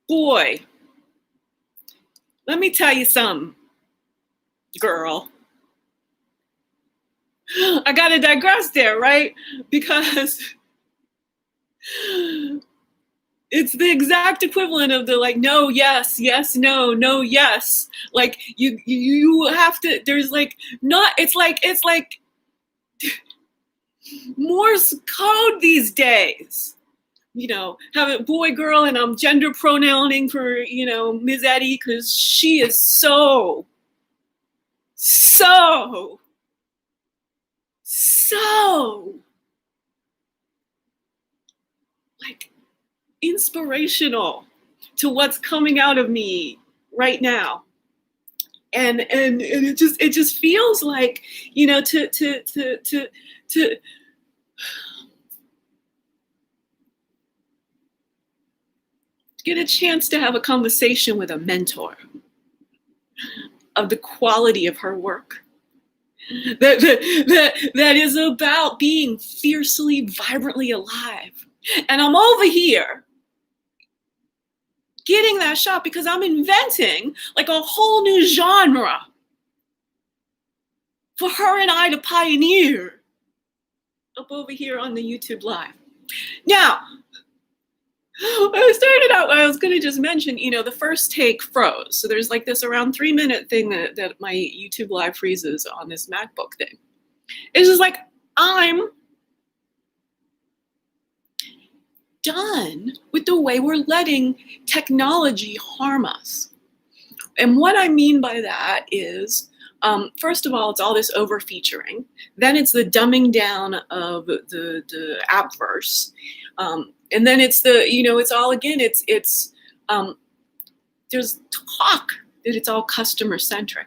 Boy, let me tell you something, girl. I gotta digress there, right? Because it's the exact equivalent of the like no, yes, yes, no, no, yes. Like you have to. There's like not. It's like Morse code these days. You know, have it boy, girl, and I'm gender pronouncing for Ms. Eddie because she is so like inspirational to what's coming out of me right now. And it just feels like, to get a chance to have a conversation with a mentor of the quality of her work. That is about being fiercely, vibrantly alive. And I'm over here getting that shot because I'm inventing like a whole new genre for her and I to pioneer up over here on the YouTube Live. Now, I started out, I was going to just mention, the first take froze. So there's like this around 3-minute thing that my YouTube Live freezes on this MacBook thing. It's just like, I'm done with the way we're letting technology harm us. And what I mean by that is, first of all, it's all this over featuring. Then it's the dumbing down of the appverse. And then it's it's all, again, there's talk that it's all customer centric.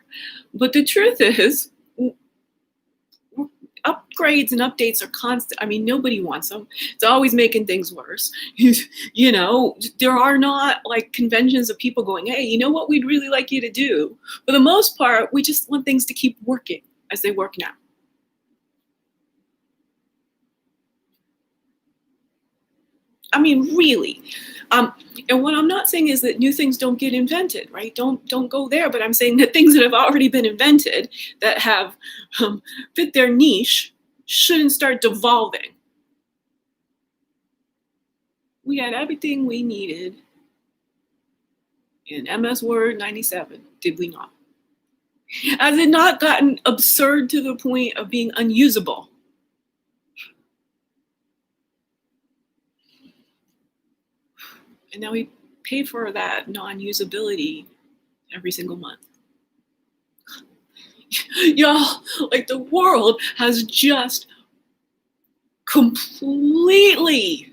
But the truth is, upgrades and updates are constant. I mean, nobody wants them. It's always making things worse. There are not like conventions of people going, hey, you know what we'd really like you to do? For the most part, we just want things to keep working as they work now. I mean, really. And what I'm not saying is that new things don't get invented, right? Don't go there. But I'm saying that things that have already been invented that have fit their niche shouldn't start devolving. We had everything we needed in MS Word 97, did we not? Has it not gotten absurd to the point of being unusable? And now we pay for that non-usability every single month. Y'all, like the world has just completely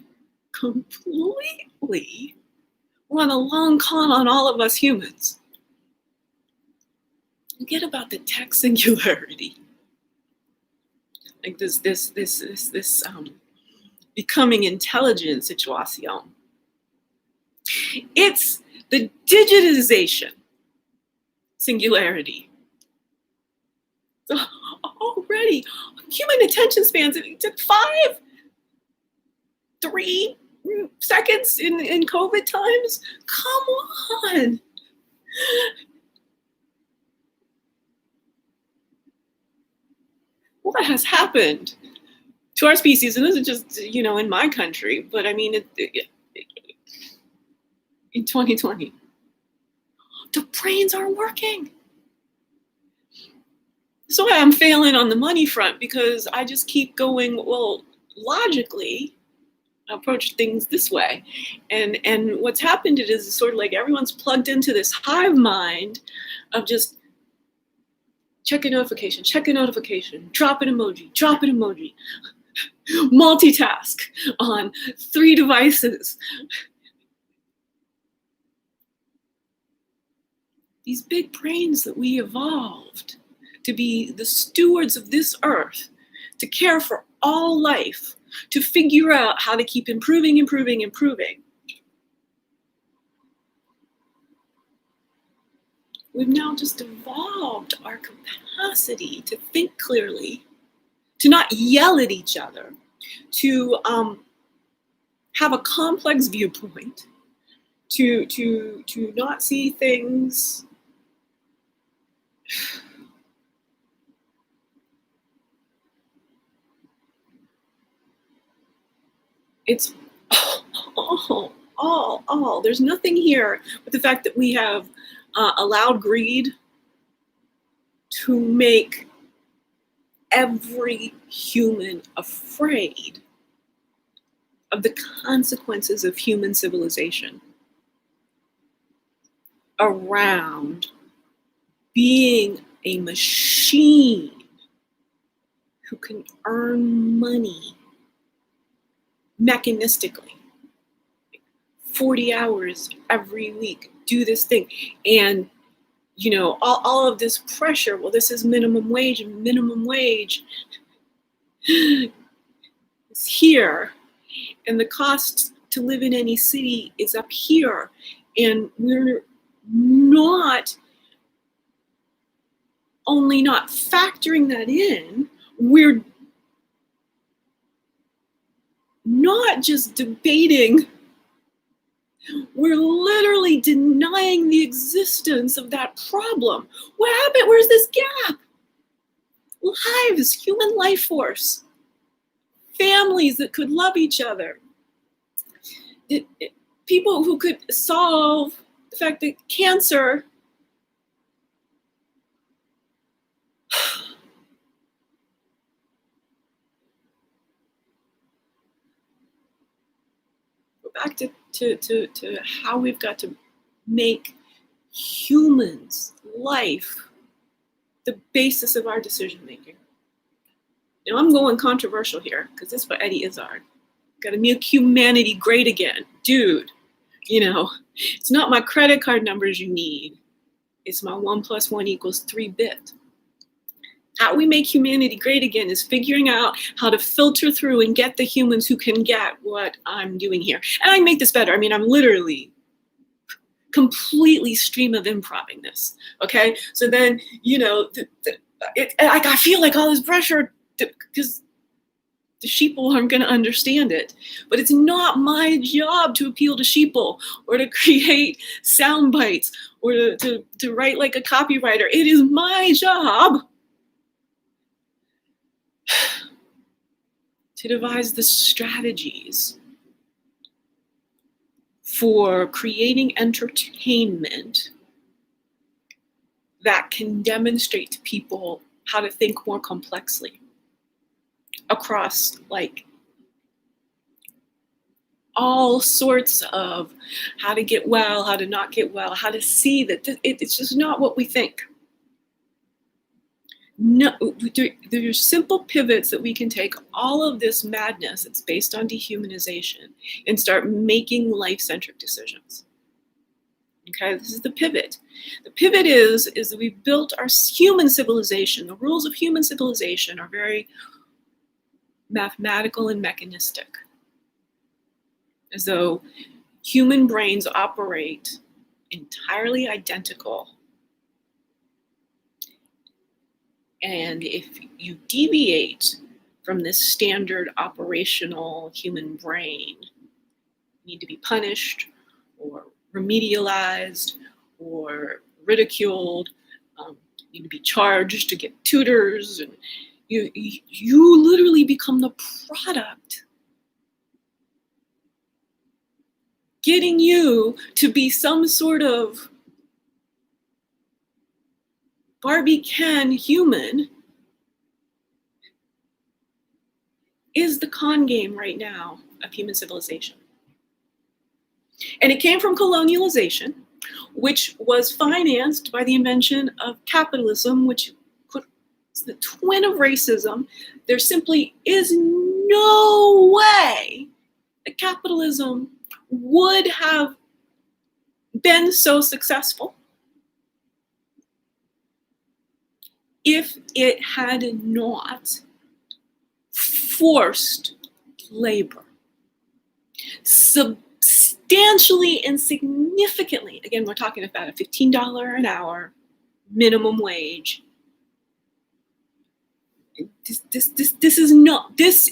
run a long con on all of us humans. Forget about the tech singularity. Like this becoming intelligent situation. It's the digitization singularity. So already, human attention spans, it took 3 seconds in COVID times. Come on. What has happened to our species? And this is just, in my country, but I mean, in 2020, the brains aren't working. So I'm failing on the money front because I just keep going, well, logically, I approach things this way. And what's happened is sort of like everyone's plugged into this hive mind of just check a notification, drop an emoji, multitask on 3 devices. These big brains that we evolved to be the stewards of this earth, to care for all life, to figure out how to keep improving. We've now just evolved our capacity to think clearly, to not yell at each other, to have a complex viewpoint, to not see things it's all. There's nothing here but the fact that we have allowed greed to make every human afraid of the consequences of human civilization around being a machine who can earn money mechanistically, 40 hours every week, do this thing. And, all of this pressure, well, this is minimum wage, and minimum wage is here. And the cost to live in any city is up here. And we're not only not factoring that in, we're not just debating, we're literally denying the existence of that problem. What happened? Where's this gap? Lives, human life force, families that could love each other, people who could solve the fact that cancer back to how we've got to make humans' life the basis of our decision making. Now I'm going controversial here because this is for Eddie Izzard. Got to make humanity great again. Dude, it's not my credit card numbers you need. It's my 1 + 1 = 3 bit. How we make humanity great again is figuring out how to filter through and get the humans who can get what I'm doing here. And I can make this better. I mean, I'm literally completely stream of improv-ing this. Okay. So then, I feel like all this pressure because the sheeple aren't going to understand it. But it's not my job to appeal to sheeple or to create sound bites or to write like a copywriter. It is my job to devise the strategies for creating entertainment that can demonstrate to people how to think more complexly across all sorts of how to get well, how to not get well, how to see that it's just not what we think. No, there's simple pivots that we can take all of this madness that's based on dehumanization and start making life-centric decisions. Okay, this is the pivot. The pivot is that we've built our human civilization. The rules of human civilization are very mathematical and mechanistic, as though human brains operate entirely identical. And if you deviate from this standard operational human brain, you need to be punished or remedialized or ridiculed, you need to be charged to get tutors, and you literally become the product, getting you to be some sort of Barbie Ken human is the con game right now of human civilization. And it came from colonialization, which was financed by the invention of capitalism, which is the twin of racism. There simply is no way that capitalism would have been so successful if it had not forced labor substantially and significantly. Again, we're talking about a $15 an hour minimum wage. This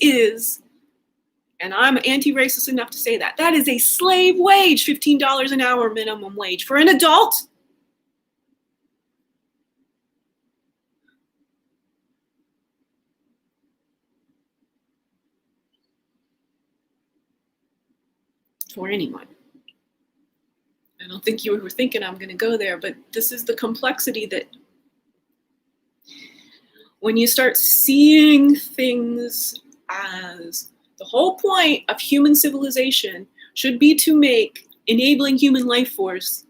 is And I'm anti-racist enough to say that. That is a slave wage, $15 an hour minimum wage for an adult. For anyone. I don't think you were thinking I'm going to go there, but this is the complexity that when you start seeing things as the whole point of human civilization should be to make enabling human life force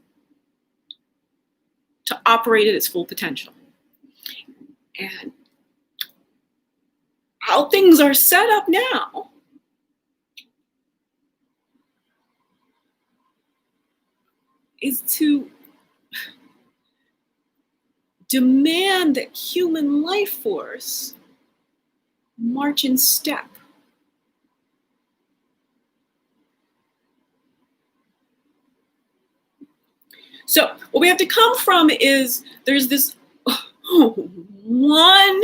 to operate at its full potential. And how things are set up now is to demand that human life force march in step. So what we have to come from is there's this one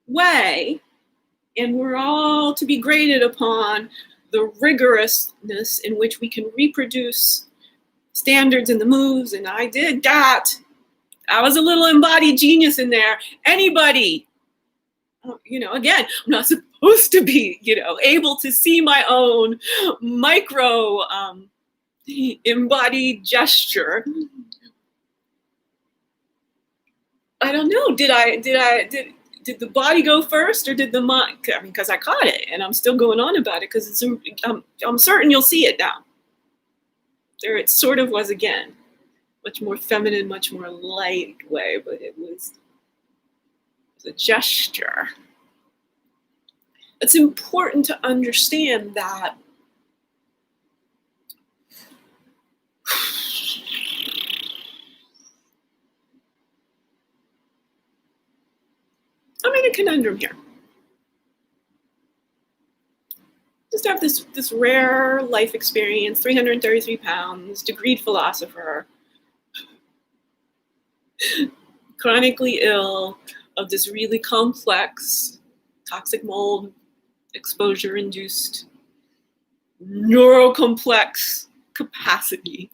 way, and we're all to be graded upon the rigorousness in which we can reproduce standards and the moves, and I did that. I was a little embodied genius in there. Anybody, again, I'm not supposed to be, able to see my own micro embodied gesture. I don't know. Did the body go first, or did the mind? I mean, because I caught it, and I'm still going on about it because I'm certain you'll see it now. There it sort of was again, much more feminine, much more light way, but it was a gesture. It's important to understand that I'm in a conundrum here. Just have this rare life experience, 333 pounds, degreed philosopher, chronically ill of this really complex toxic mold exposure-induced neurocomplex capacity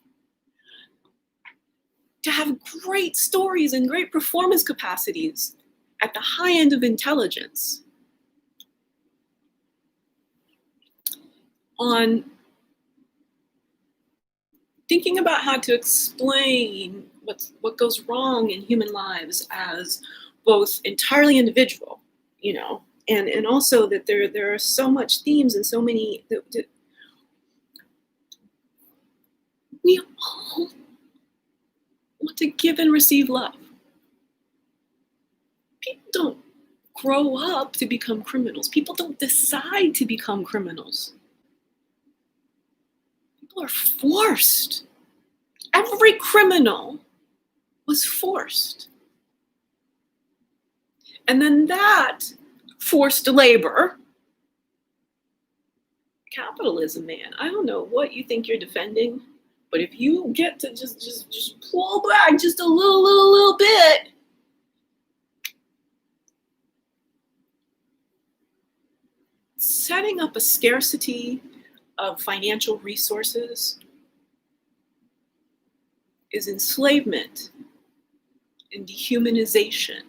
to have great stories and great performance capacities at the high end of intelligence on thinking about how to explain what goes wrong in human lives as both entirely individual, and also that there are so much themes and so many that we all want to give and receive love. People don't grow up to become criminals. People don't decide to become criminals. People are forced. Every criminal was forced. And then that forced labor, capitalism, man. I don't know what you think you're defending, but if you get to just pull back just a little bit, setting up a scarcity of financial resources is enslavement and dehumanization.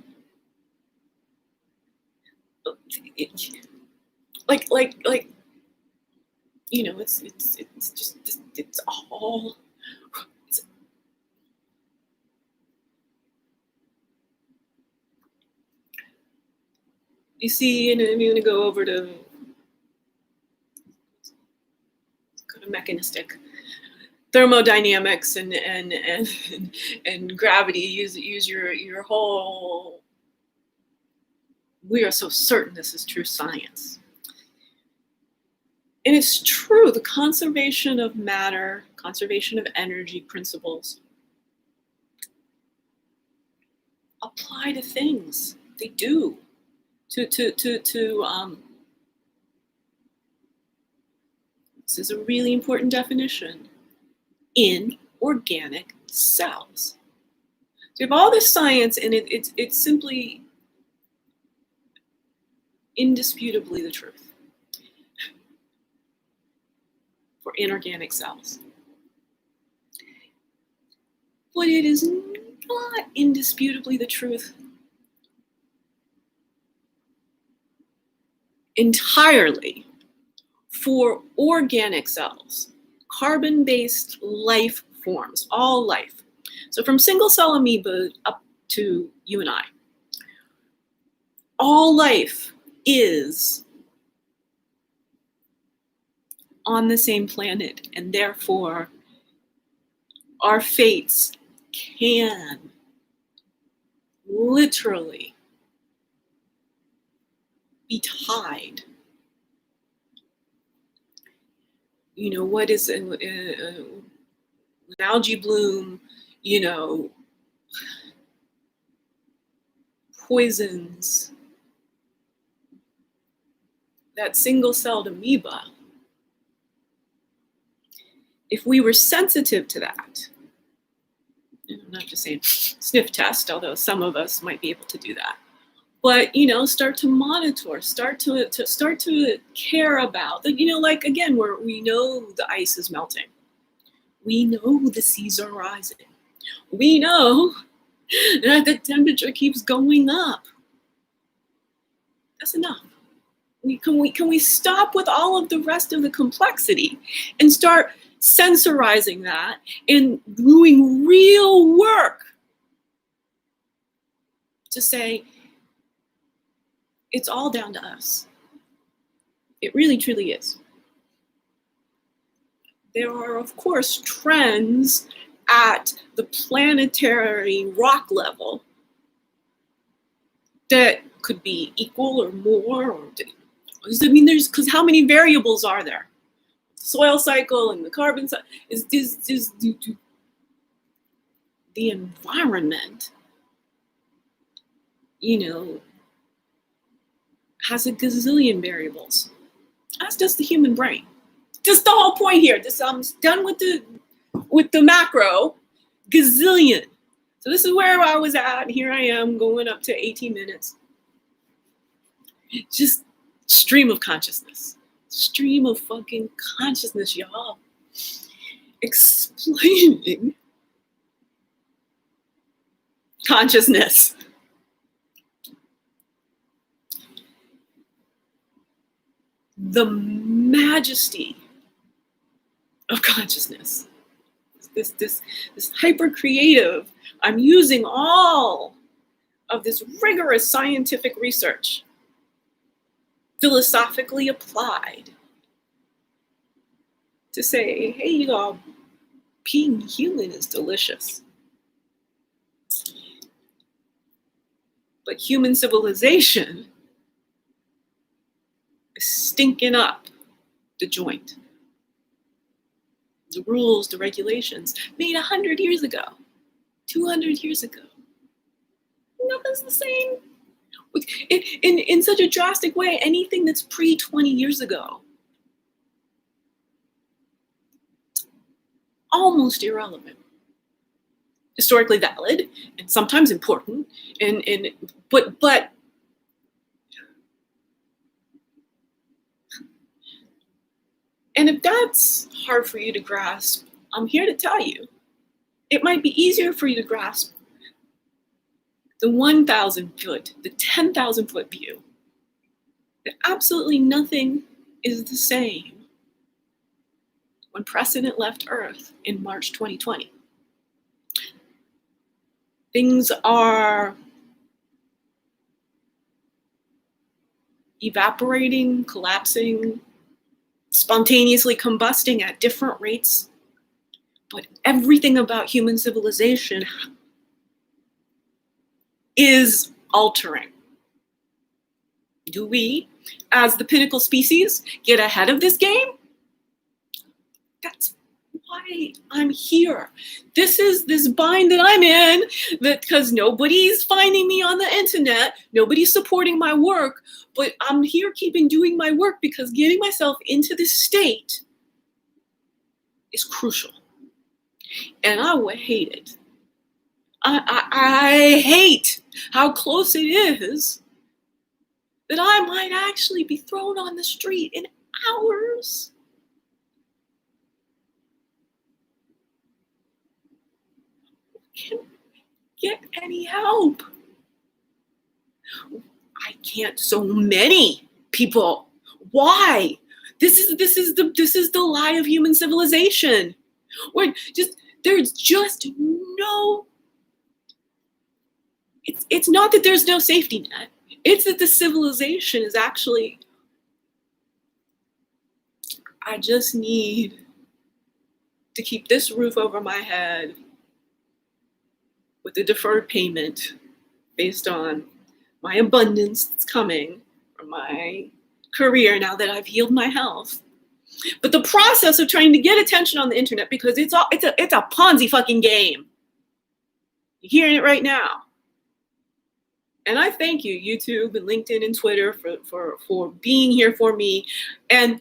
It's all. You see, and I'm going to go over to kind of mechanistic thermodynamics and gravity. Use your whole. We are so certain this is true science. And it's true, the conservation of matter, conservation of energy principles apply to things. They do. This is a really important definition. In organic cells. So you have all this science, and it's simply indisputably the truth. or inorganic cells. But it is not indisputably the truth entirely for organic cells, carbon-based life forms, all life. So from single-cell amoeba up to you and I, all life is on the same planet, and therefore our fates can literally be tied. You know, what is an algae bloom, you know, poisons that single-celled amoeba. If we were sensitive to that, I'm not just saying sniff test, although some of us might be able to do that, but you know, start to monitor, start to care about that. You know, like again, where we know the ice is melting, we know the seas are rising, we know that the temperature keeps going up. That's enough. Can we stop with all of the rest of the complexity and start sensorizing that and doing real work to say it's all down to us. It really truly is. There are, of course, trends at the planetary rock level that could be equal or more, or I mean, there's, because how many variables are there? The soil cycle and the carbon cycle is due to the environment. You know, has a gazillion variables. That's just the human brain. Just the whole point here. I'm done with the macro. Gazillion. So this is where I was at. Here I am going up to 18 minutes. Just stream of consciousness. Stream of fucking consciousness, y'all. Explaining consciousness. The majesty of consciousness. This hyper creative. I'm using all of this rigorous scientific research, philosophically applied, to say, hey, y'all, being human is delicious. But human civilization is stinking up the joint. The rules, the regulations made 100 years ago, 200 years ago. Nothing's the same. In such a drastic way, anything that's pre-20 years ago, almost irrelevant. Historically valid and sometimes important, but and if that's hard for you to grasp, I'm here to tell you, it might be easier for you to grasp the 1,000 foot, the 10,000 foot view, that absolutely nothing is the same when precedent left Earth in March 2020. Things are evaporating, collapsing, spontaneously combusting at different rates, but everything about human civilization is altering. Do we, as the pinnacle species, get ahead of this game? That's why I'm here. This is this bind that I'm in, that because nobody's finding me on the internet, nobody's supporting my work, but I'm here keeping doing my work because getting myself into this state is crucial. And I would hate it. I hate how close it is that I might actually be thrown on the street in hours. get any help. I can't. So many people. Why? This is the lie of human civilization. There's just no. It's not that there's no safety net. It's that the civilization is actually. I just need to keep this roof over my head with a deferred payment based on my abundance that's coming from my career now that I've healed my health. But the process of trying to get attention on the internet, because it's a Ponzi fucking game. You're hearing it right now. And I thank you, YouTube and LinkedIn and Twitter, for being here for me. And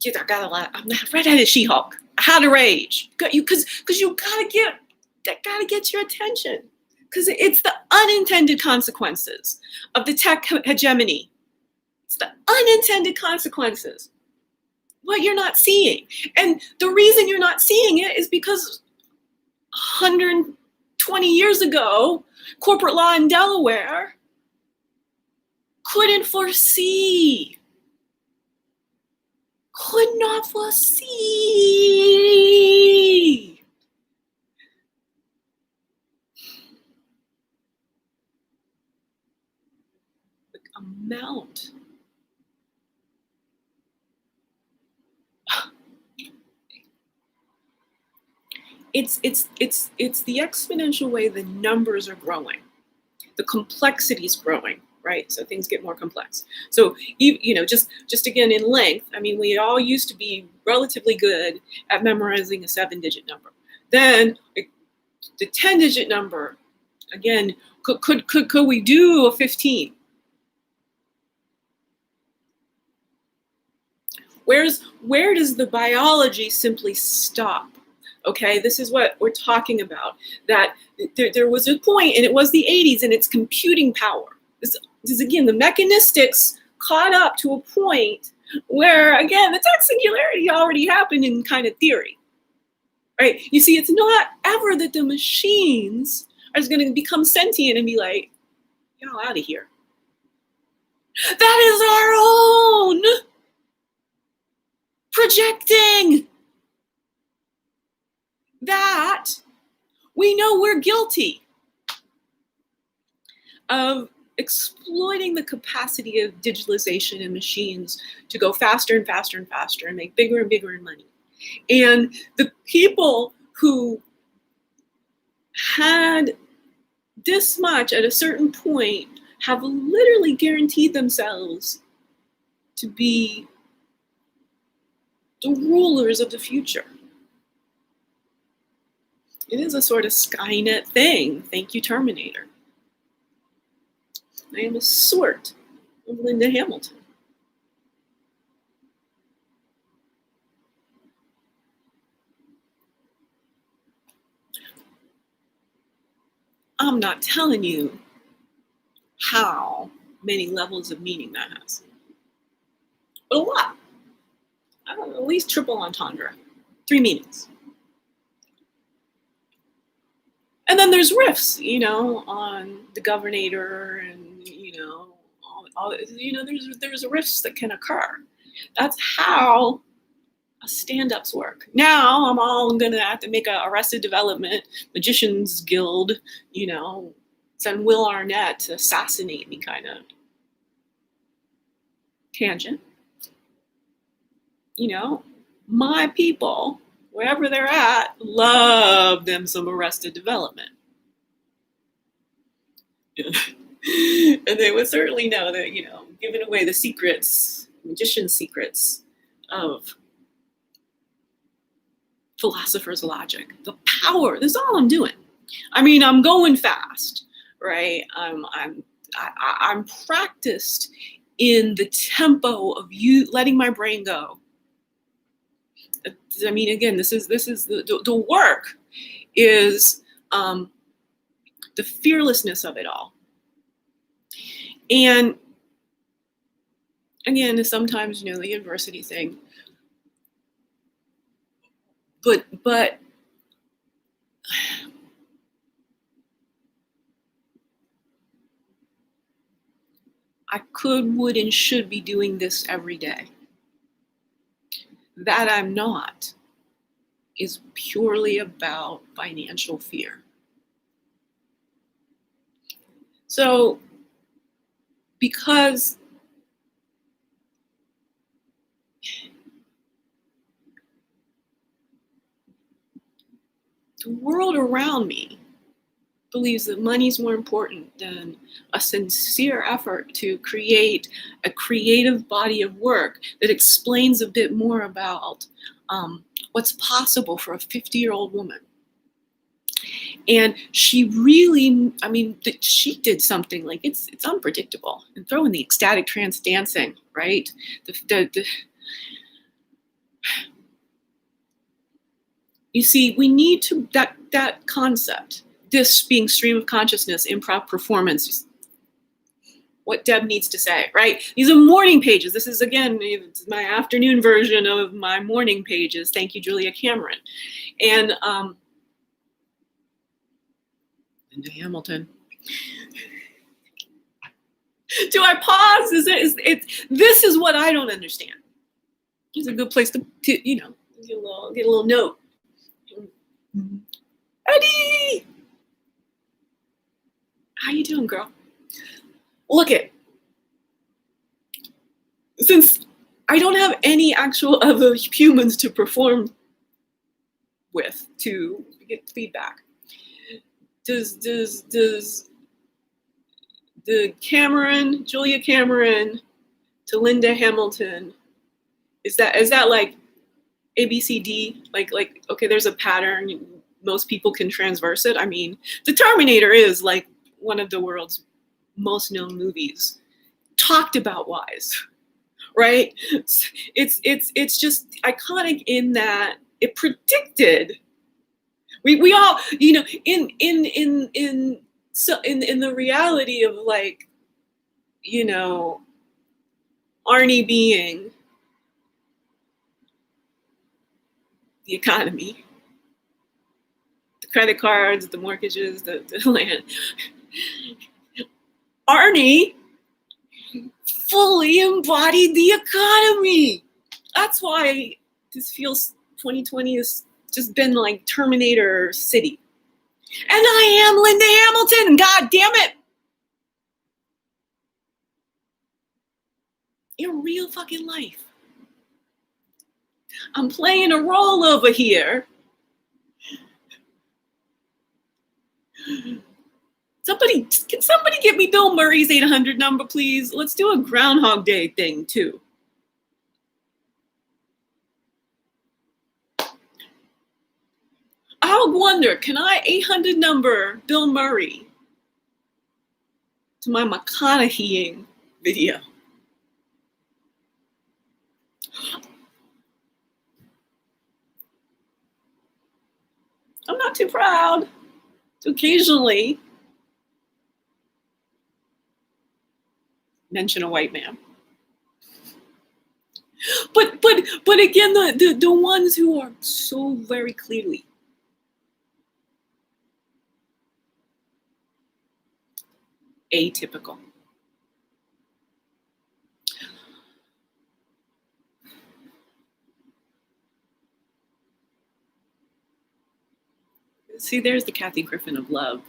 I got a lot. I'm not redheaded She-Hulk. I had a rage. Because you gotta get your attention. Because it's the unintended consequences of the tech hegemony. It's the unintended consequences. What you're not seeing. And the reason you're not seeing it is because 120 years ago, corporate law in Delaware couldn't could not foresee the amount it's the exponential way the numbers are growing, the complexity is growing, right? So things get more complex. So just again in length, I mean, we all used to be relatively good at memorizing a 7-digit number. Then the 10-digit number, again, could we do a 15? Where does the biology simply stop? Okay, this is what we're talking about. That there was a point, and it was the 80s, and it's computing power. This is again, the mechanistics caught up to a point where, again, the tech singularity already happened in kind of theory, right? You see, it's not ever that the machines are going to become sentient and be like, y'all out of here. That is our own projecting. That we know we're guilty of exploiting the capacity of digitalization and machines to go faster and faster and faster and make bigger and bigger money. And the people who had this much at a certain point have literally guaranteed themselves to be the rulers of the future. It is a sort of Skynet thing. Thank you, Terminator. I am a sort of Linda Hamilton. I'm not telling you how many levels of meaning that has. But a lot. I don't know, at least triple entendre. 3 meanings. And then there's riffs, on the governator, and there's riffs that can occur. That's how stand-ups work. Now I'm all gonna have to make a Arrested Development, Magicians Guild, send Will Arnett to assassinate me kind of tangent. My people, wherever they're at, love them some Arrested Development. And they would certainly know that, giving away the secrets, magician secrets of philosopher's logic, the power. This is all I'm doing. I mean, I'm going fast, right? I'm practiced in the tempo of letting my brain go. I mean, again, this is the work is the fearlessness of it all. And again, sometimes, the adversity thing, but I could, would, and should be doing this every day. That I'm not is purely about financial fear. So, because the world around me believes that money's more important than a sincere effort to create a creative body of work that explains a bit more about what's possible for a 50-year-old woman. And she really, I mean, she did something like it's unpredictable. And throw in the ecstatic trance dancing, right? You see, we need to, that concept, this being stream of consciousness, improv performance, what Deb needs to say, right? These are morning pages. This is, again, my afternoon version of my morning pages. Thank you, Julia Cameron. And Linda Hamilton. Do I pause? This is what I don't understand. It's a good place to get a little note. Eddie! How you doing, girl? Look it. Since I don't have any actual other humans to perform with to get feedback, does the Julia Cameron to Linda Hamilton, is that like ABCD? Like okay, there's a pattern. Most people can transverse it. I mean, The Terminator is like one of the world's most known movies, talked about wise, right? It's just iconic in that it predicted. We all, in the reality of like, Arnie being the economy, the credit cards, the mortgages, the land. Arnie fully embodied the economy. That's why this feels 2020 has just been like Terminator City. And I am Linda Hamilton, god damn it. In real fucking life. I'm playing a role over here. Can somebody get me Bill Murray's 800 number, please? Let's do a Groundhog Day thing, too. I would wonder, can I 800 number Bill Murray to my McConaughey-ing video? I'm not too proud to occasionally mention a white man. But again, the ones who are so very clearly atypical. See, there's the Kathy Griffin of love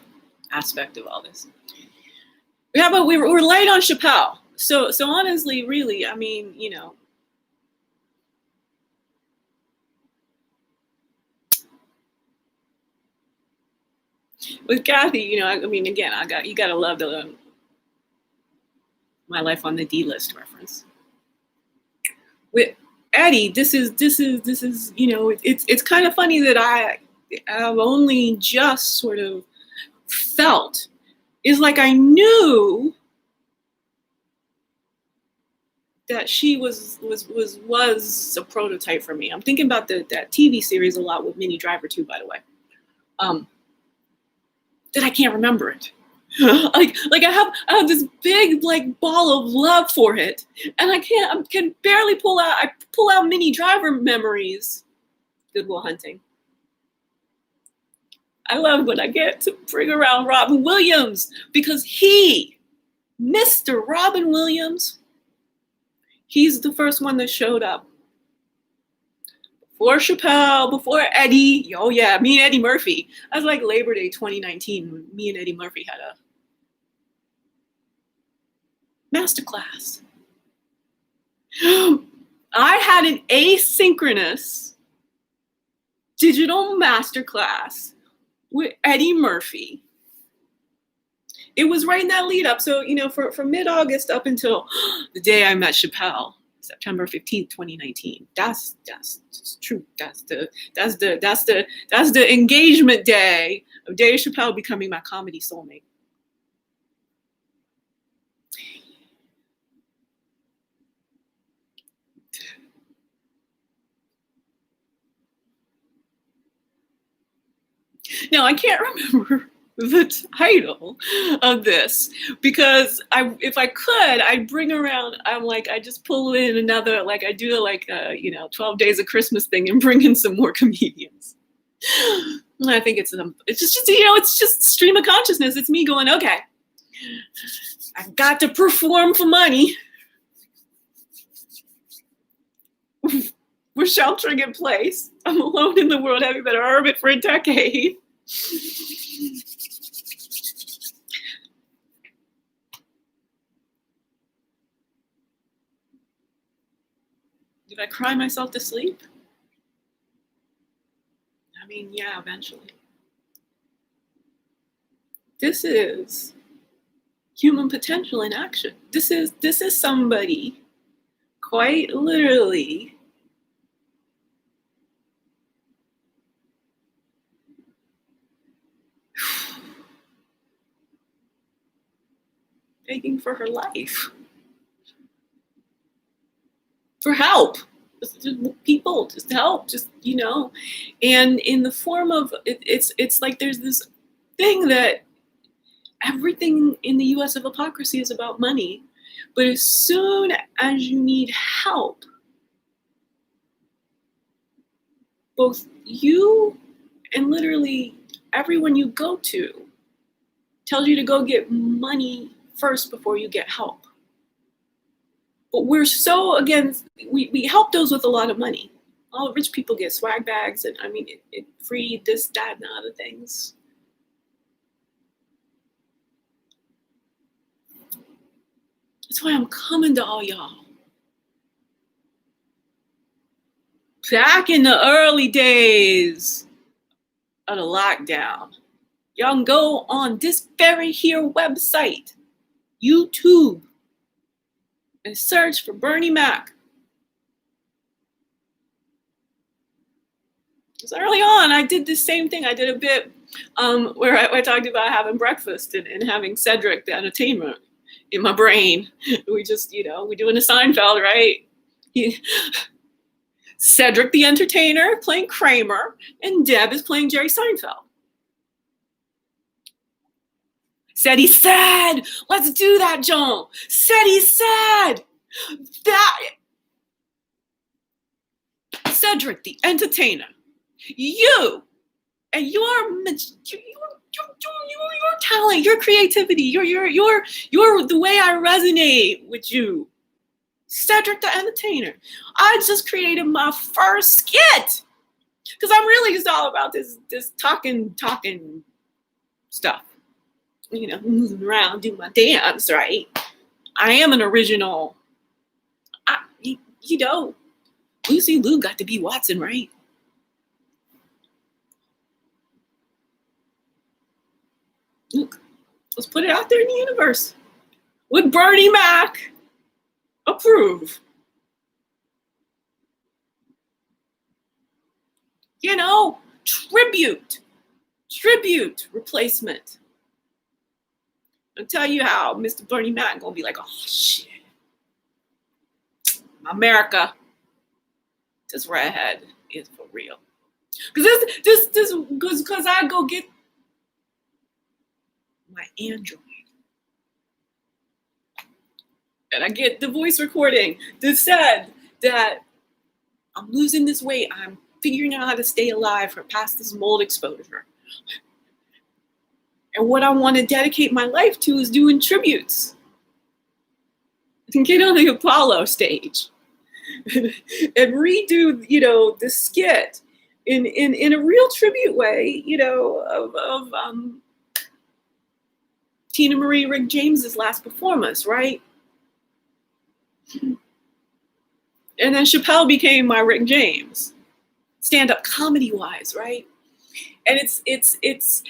aspect of all this. Yeah, but we're light on Chappelle. So honestly, really, I mean, with Kathy, I mean, again, you gotta love the My Life on the D List reference. With Eddie, this is it's kind of funny that I've only just sort of felt, is like I knew that she was a prototype for me. I'm thinking about that TV series a lot with Minnie Driver too, by the way. That I can't remember it. like I have this big like ball of love for it, and I can barely pull out Minnie Driver memories. Good Will Hunting. I love when I get to bring around Robin Williams, because he Mr. Robin Williams, he's the first one that showed up. Before Chappelle, before Eddie. Oh yeah, me and Eddie Murphy. I was like Labor Day 2019 when me and Eddie Murphy had a masterclass. I had an asynchronous digital masterclass with Eddie Murphy. It was right in that lead up. So, from mid-August up until the day I met Chappelle, September 15th, 2019. That's true. That's the engagement day of Dave Chappelle becoming my comedy soulmate. Now, I can't remember the title of this because if I could, I'd bring around, I just pull in another, I do 12 Days of Christmas thing and bring in some more comedians. I think it's just stream of consciousness. It's me going, okay, I've got to perform for money. We're sheltering in place. I'm alone in the world, having been a hermit for a decade. Did I cry myself to sleep? I mean, yeah, eventually. This is human potential in action. This is somebody quite literally begging for her life, for help. People, just help, and in the form of it's like there's this thing that everything in the US of hypocrisy is about money, but as soon as you need help, both you and literally everyone you go to tells you to go get money first before you get help. But we're so against, we help those with a lot of money. All rich people get swag bags and it free this, that, and other things. That's why I'm coming to all y'all. Back in the early days of the lockdown, y'all can go on this very here website, YouTube, and search for Bernie Mac. Because early on, I did the same thing. I did a bit where I talked about having breakfast and having Cedric the entertainer in my brain. We just, we're doing a Seinfeld, right? Cedric the entertainer playing Kramer, and Deb is playing Jerry Seinfeld. Said he said, let's do that, John. Said he said that. Cedric the entertainer, you and your talent, your creativity, your the way I resonate with you. Cedric the entertainer. I just created my first skit because I'm really just all about this talking stuff. Moving around, doing my dance, right? I am an original. Lucy Liu got to be Watson, right? Look, let's put it out there in the universe. Would Bernie Mac approve? Tribute replacement. I'll tell you how Mr. Bernie Mac gonna be like, oh shit, America, this redhead is for real. Because I go get my Android and I get the voice recording that said that I'm losing this weight. I'm figuring out how to stay alive for past this mold exposure. And what I want to dedicate my life to is doing tributes. get on the Apollo stage and redo, the skit in a real tribute way, of Tina Marie Rick James's last performance, right? And then Chappelle became my Rick James, stand-up comedy-wise, right? And it's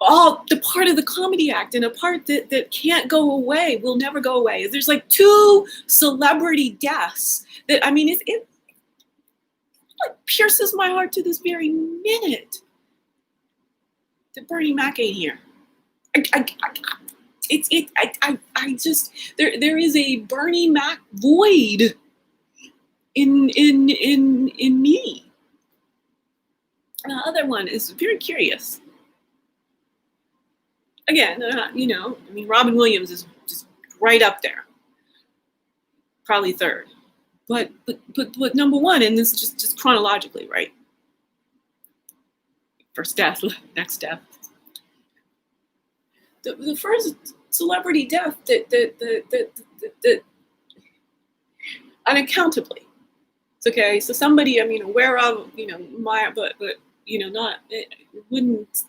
all the part of the comedy act, and a part that can't go away, will never go away. There's like 2 celebrity deaths that, I mean, it like pierces my heart to this very minute that Bernie Mac ain't here. I just, there is a Bernie Mac void in me. And the other one is very curious. Again, Robin Williams is just right up there, probably 3rd. But number 1, and this is just chronologically, right? First death, next death. The first celebrity death that unaccountably. It's okay. So somebody, aware of, but not, it wouldn't.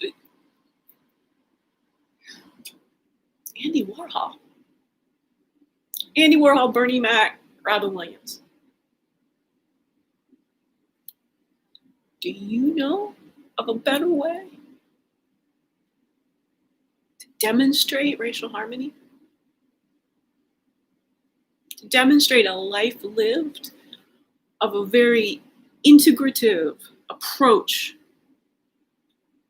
Andy Warhol, Bernie Mac, Robin Williams. Do you know of a better way to demonstrate racial harmony? To demonstrate a life lived of a very integrative approach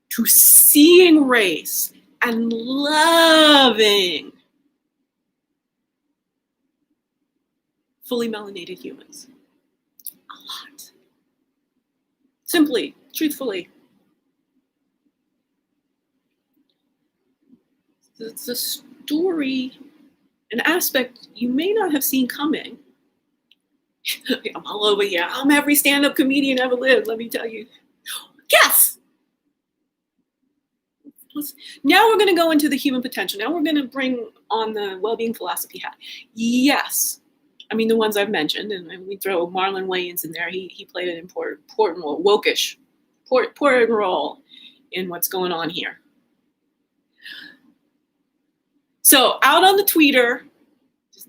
to seeing race and loving fully melanated humans. A lot. Simply, truthfully. It's a story, an aspect you may not have seen coming. I'm all over here. I'm every stand-up comedian ever lived, let me tell you. Yes! Now we're going to go into the human potential. Now we're going to bring on the well-being philosophy hat. Yes. The ones I've mentioned, and we throw Marlon Wayans in there. He played an important role, wokish, important role in what's going on here. So out on the Twitter,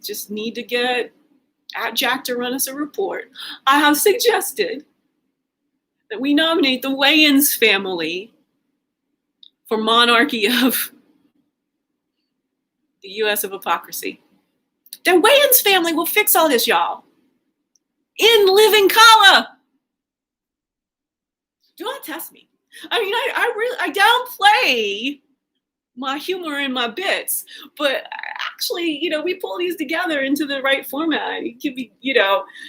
just need to get @Jack to run us a report. I have suggested that we nominate the Wayans family for monarchy of the U.S. of hypocrisy. The Wayans family will fix all this, y'all. In living color. Do not test me. I downplay my humor and my bits, but actually, we pull these together into the right format. It could be,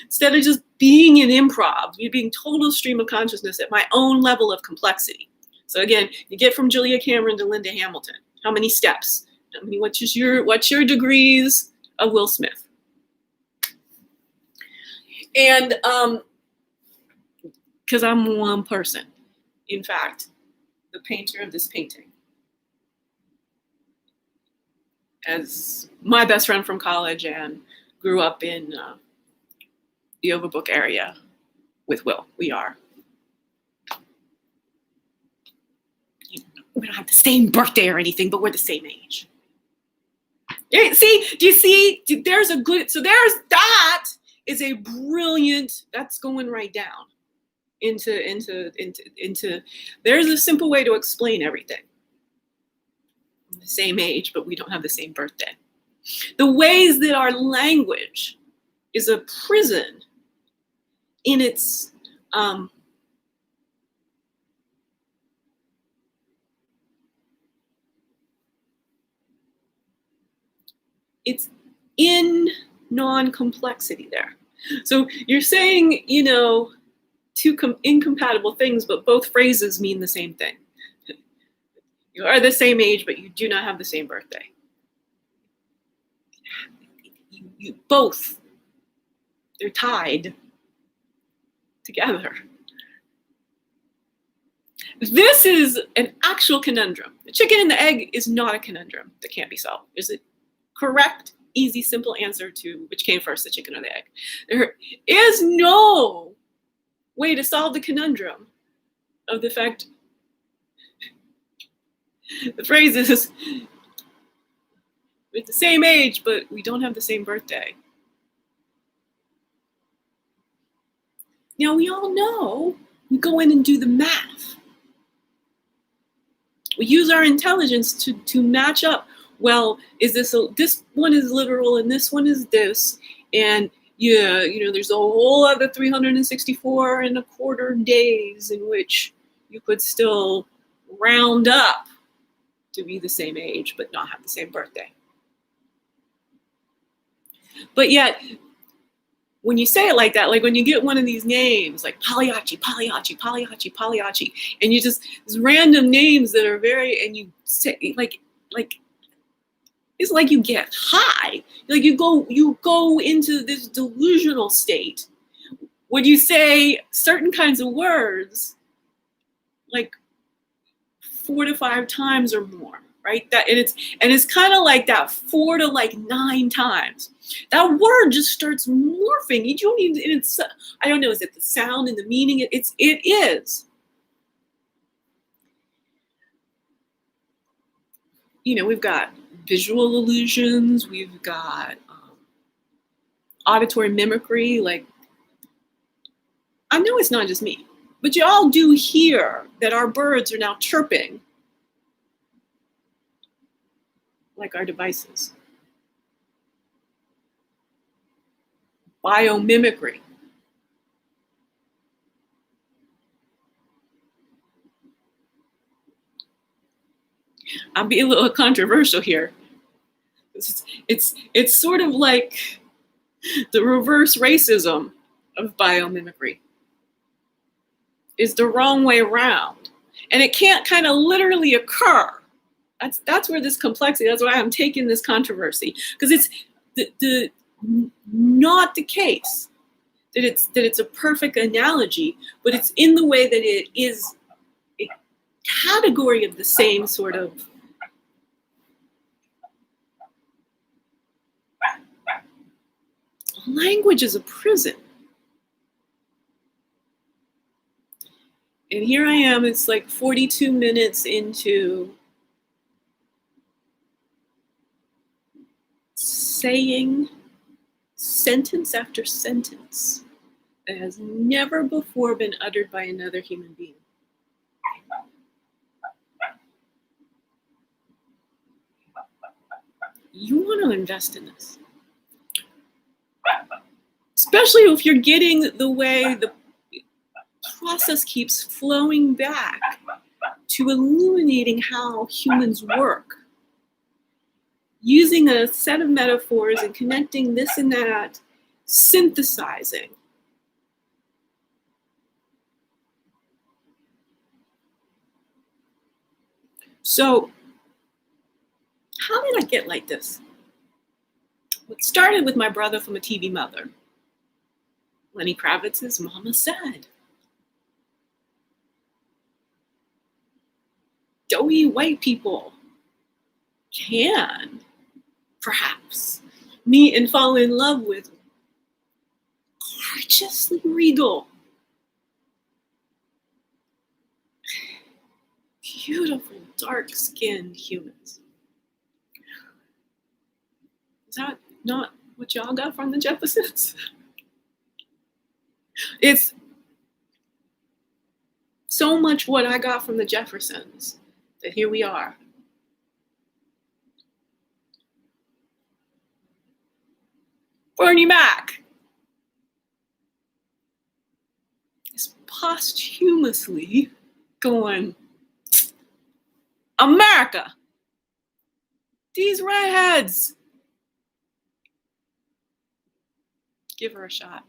instead of just being an improv, you're being total stream of consciousness at my own level of complexity. So again, you get from Julia Cameron to Linda Hamilton. How many steps? What's your degrees of Will Smith? And because I'm one person, in fact, the painter of this painting. As my best friend from college and grew up in the Overbrook area with Will, we are. We don't have the same birthday or anything, but we're the same age. See, do you see? There's that is a brilliant, that's going right down into, there's a simple way to explain everything. We're the same age, but we don't have the same birthday. The ways that our language is a prison in its, it's in non-complexity there. So you're saying, two incompatible things, but both phrases mean the same thing. You are the same age, but you do not have the same birthday. You both, they're tied together. This is an actual conundrum. The chicken and the egg is not a conundrum that can't be solved. Is it correct? easy, simple answer to which came first, the chicken or the egg. There is no way to solve the conundrum of the fact the phrase is, we're the same age, but we don't have the same birthday. Now, we all know we go in and do the math. We use our intelligence to match up. Well, is this one is literal and this one is this, and yeah, there's a whole other 364 and a quarter days in which you could still round up to be the same age but not have the same birthday. But yet, when you say it like that, like when you get one of these names, like Pagliacci, and you just, these random names that are and you say, like, it's like you get high. Like you go into this delusional state when you say certain kinds of words, like 4 to 5 times or more, right? And it's kind of like that 4 to 9 times. That word just starts morphing. You don't even, I don't know, is it the sound and the meaning? It is. We've got visual illusions, we've got auditory mimicry. Like, I know it's not just me, but you all do hear that our birds are now chirping like our devices. Biomimicry. I'll be a little controversial here. It's sort of like the reverse racism of biomimicry. It's the wrong way around. And it can't kind of literally occur. That's where this complexity, that's why I'm taking this controversy. Because it's not the case that it's a perfect analogy, but it's in the way that it is a category of the same sort of language is a prison. And here I am, it's like 42 minutes into saying sentence after sentence that has never before been uttered by another human being. You want to invest in this. Especially if you're getting the way the process keeps flowing back to illuminating how humans work. Using a set of metaphors and connecting this and that, synthesizing. So, how did I get like this? It started with my brother from a TV mother. Lenny Kravitz's mama said. Doughy white people can, perhaps, meet and fall in love with gorgeously regal, beautiful, dark-skinned humans. Is that not what y'all got from the Jeffersons? It's so much what I got from the Jeffersons that here we are. Bernie Mac is posthumously going, America, these redheads, give her a shot.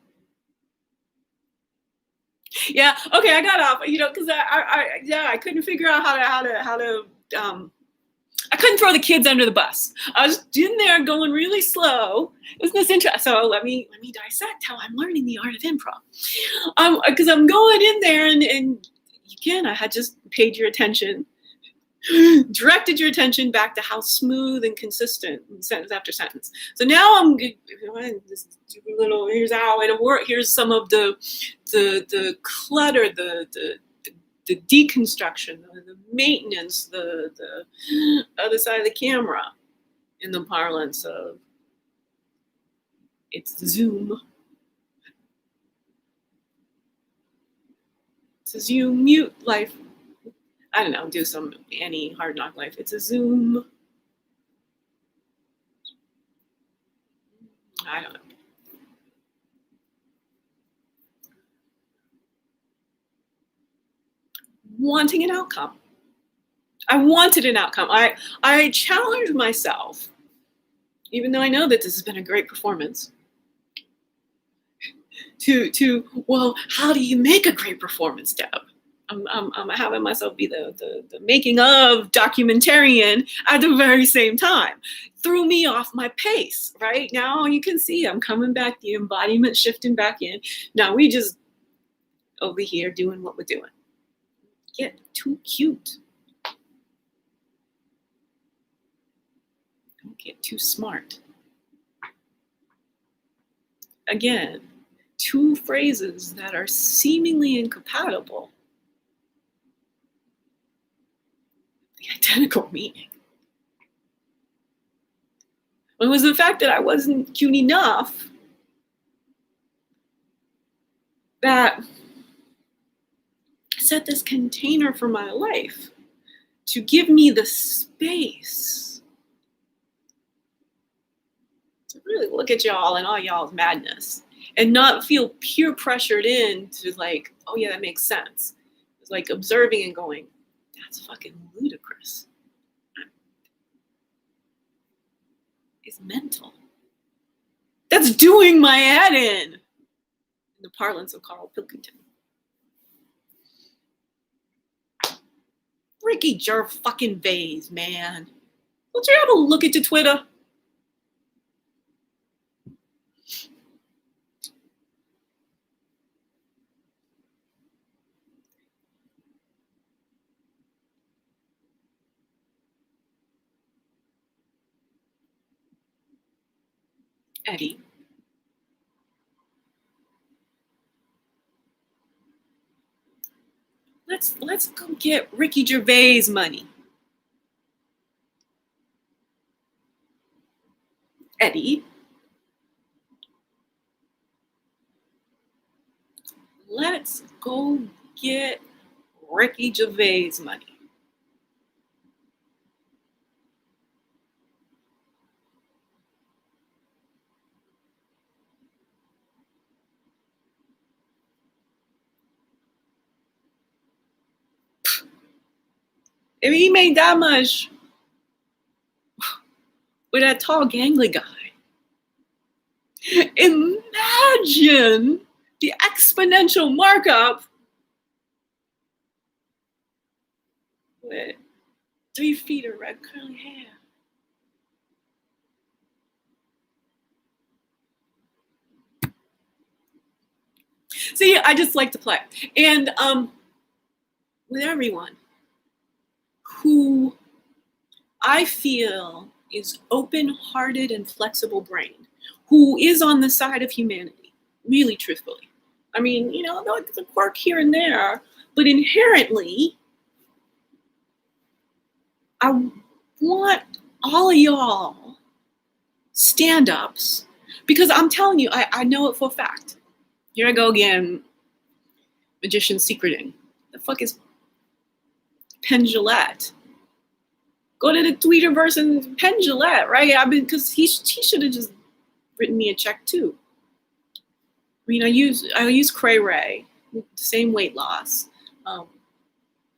Yeah, okay, I got off, because I couldn't figure out how to I couldn't throw the kids under the bus. I was in there going really slow. Isn't this interesting? So let me dissect how I'm learning the art of improv. Because I'm going in there and again, I had just paid your attention directed your attention back to how smooth and consistent sentence after sentence. So now I'm just a little. Here's how it'll work. Here's some of the clutter, the deconstruction, the maintenance, the other side of the camera, in the parlance of it's Zoom. It's a Zoom mute life. I don't know, do some Annie Hard Knock Life. It's a Zoom. I don't know. Wanting an outcome. I wanted an outcome. I challenged myself, even though I know that this has been a great performance, to well, how do you make a great performance, Deb? I'm having myself be the making of documentarian at the very same time. Threw me off my pace, right? Now you can see I'm coming back, the embodiment shifting back in. Now we just over here doing what we're doing. Get too cute. Don't get too smart. Again, two phrases that are seemingly incompatible. The identical meaning. It was the fact that I wasn't cute enough that set this container for my life to give me the space to really look at y'all and all y'all's madness and not feel peer pressured in to like, oh yeah, that makes sense. It's like observing and going, that's fucking ludicrous. It's mental. That's doing my head in the parlance of Carl Pilkington. Ricky Gervais, man. Don't you ever look at your Twitter? Eddie. Let's go get Ricky Gervais money. Eddie. Let's go get Ricky Gervais money. If he made that much with that tall, gangly guy, imagine the exponential markup with 3 feet of red curly hair. See, I just like to play. And with everyone who I feel is open-hearted and flexible brain, who is on the side of humanity, really truthfully. I mean, you know, there's a quirk here and there, but inherently, I want all of y'all stand-ups, because I'm telling you, I know it for a fact. Here I go again, magician secreting. The fuck is Penn Jillette? Go to the Tweeterverse and Penn Jillette, right? I mean, because he should have just written me a check too. I mean, I use Cray Ray, the same weight loss.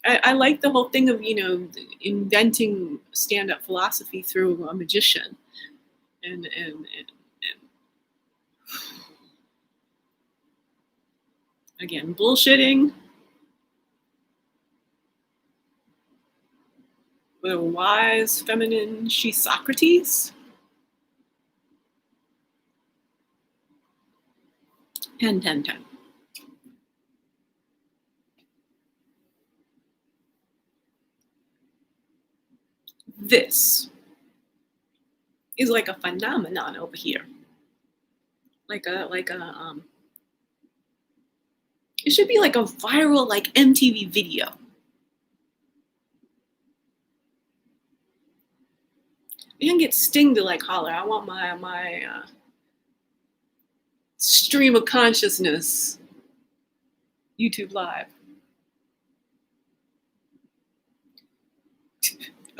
I like the whole thing of, you know, inventing stand-up philosophy through a magician, and again, bullshitting with a wise, feminine she Socrates. 10, 10, 10. This is like a phenomenon over here. It should be like a viral, like MTV video. You can get Sting to like holler, I want my stream of consciousness YouTube Live.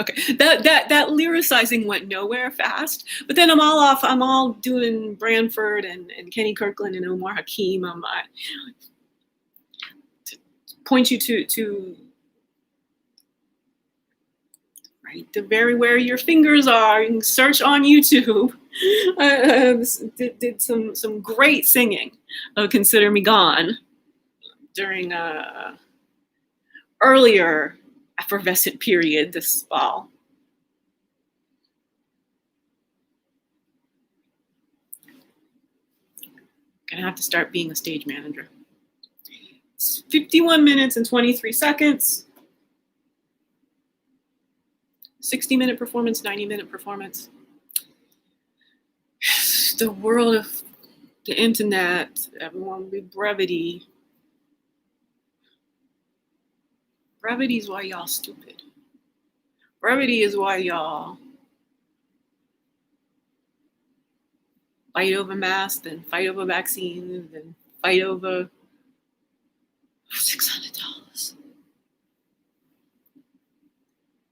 Okay, that lyricizing went nowhere fast, but then I'm all doing Branford and Kenny Kirkland and Omar Hakim. To point you to right the very where your fingers are. You can search on YouTube. Did some great singing of "Consider Me Gone" during earlier effervescent period this fall. Gonna have to start being a stage manager. It's 51 minutes and 23 seconds. 60-minute performance, 90-minute performance. The world of the internet, everyone with brevity. Brevity is why y'all stupid. Brevity is why y'all fight over masks, then fight over vaccines, then fight over $600.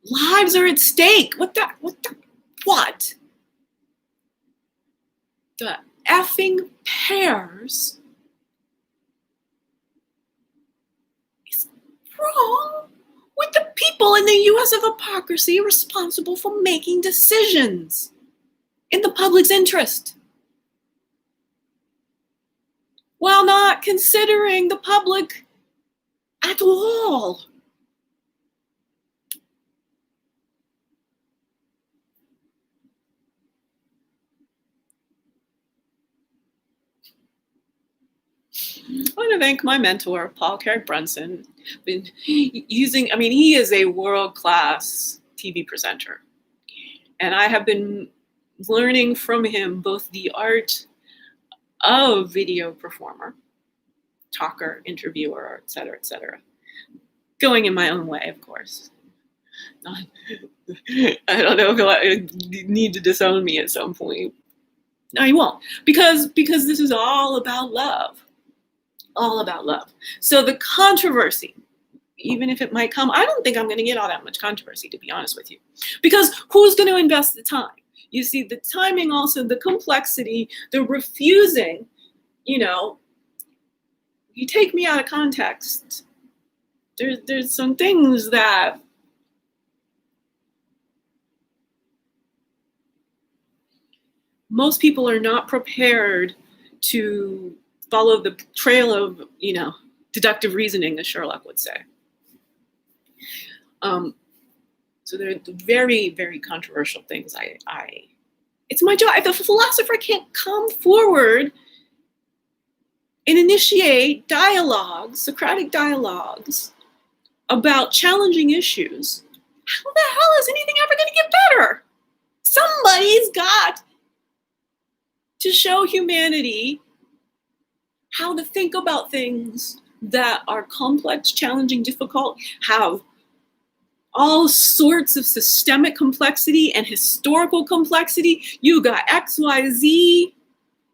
Lives are at stake. What? The effing Pears is wrong with the people in the US of hypocrisy responsible for making decisions in the public's interest, while not considering the public at all. I want to thank my mentor, Paul Carrick-Brunson. He is a world-class TV presenter. And I have been learning from him both the art of video performer, talker, interviewer, et cetera, going in my own way, of course. I don't know if he'll need to disown me at some point. No, he won't, because this is all about love. All about love. So the controversy, even if it might come, I don't think I'm going to get all that much controversy, to be honest with you, because who's going to invest the time? You see, the timing, also the complexity, the refusing, you take me out of context. There's some things that most people are not prepared to follow the trail of, deductive reasoning, as Sherlock would say. So they're very, very controversial things. It's my job. If a philosopher can't come forward and initiate dialogues, Socratic dialogues about challenging issues, how the hell is anything ever going to get better? Somebody's got to show humanity how to think about things that are complex, challenging, difficult, have all sorts of systemic complexity and historical complexity. You got X, Y, Z,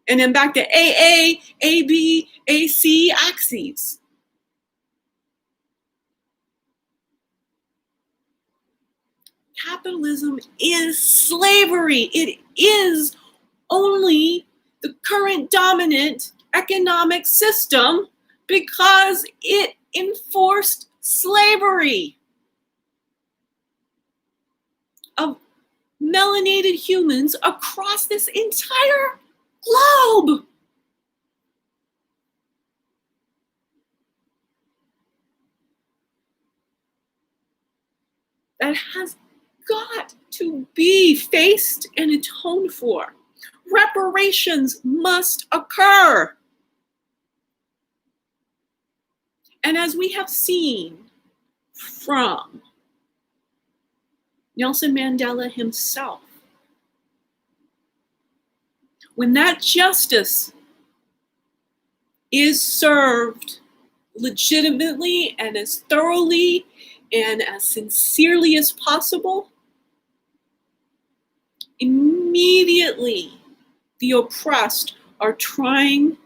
and then back to AA, AB, AC axes. Capitalism is slavery. It is only the current dominant economic system because it enforced slavery of melanated humans across this entire globe. That has got to be faced and atoned for. Reparations must occur. And as we have seen from Nelson Mandela himself. When that justice is served legitimately and as thoroughly and as sincerely as possible, immediately the oppressed are trying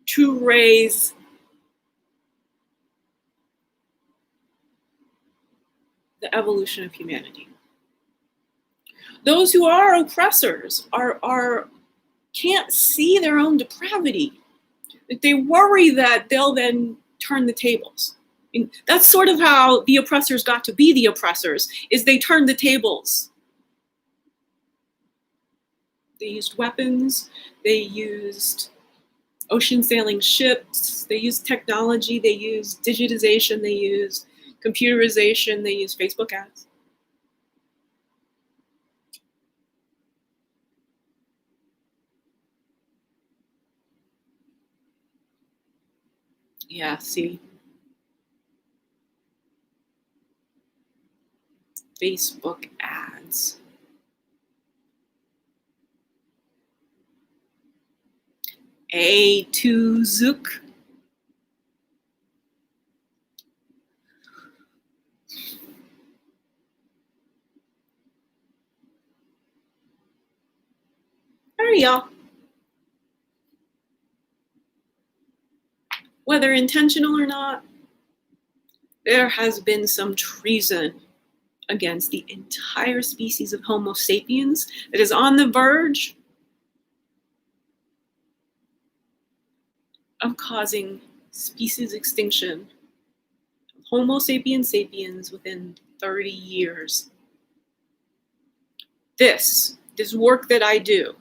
to raise the evolution of humanity. Those who are oppressors can't see their own depravity. They worry that they'll then turn the tables. I mean, that's sort of how the oppressors got to be the oppressors, is they turned the tables. They used weapons, they used ocean sailing ships, they used technology, they used digitization, they used computerization, they used Facebook ads. Yeah, see. Facebook ads. A to Zook. All right, y'all. Whether intentional or not, there has been some treason against the entire species of Homo sapiens that is on the verge of causing species extinction of Homo sapiens sapiens within 30 years. This work that I do,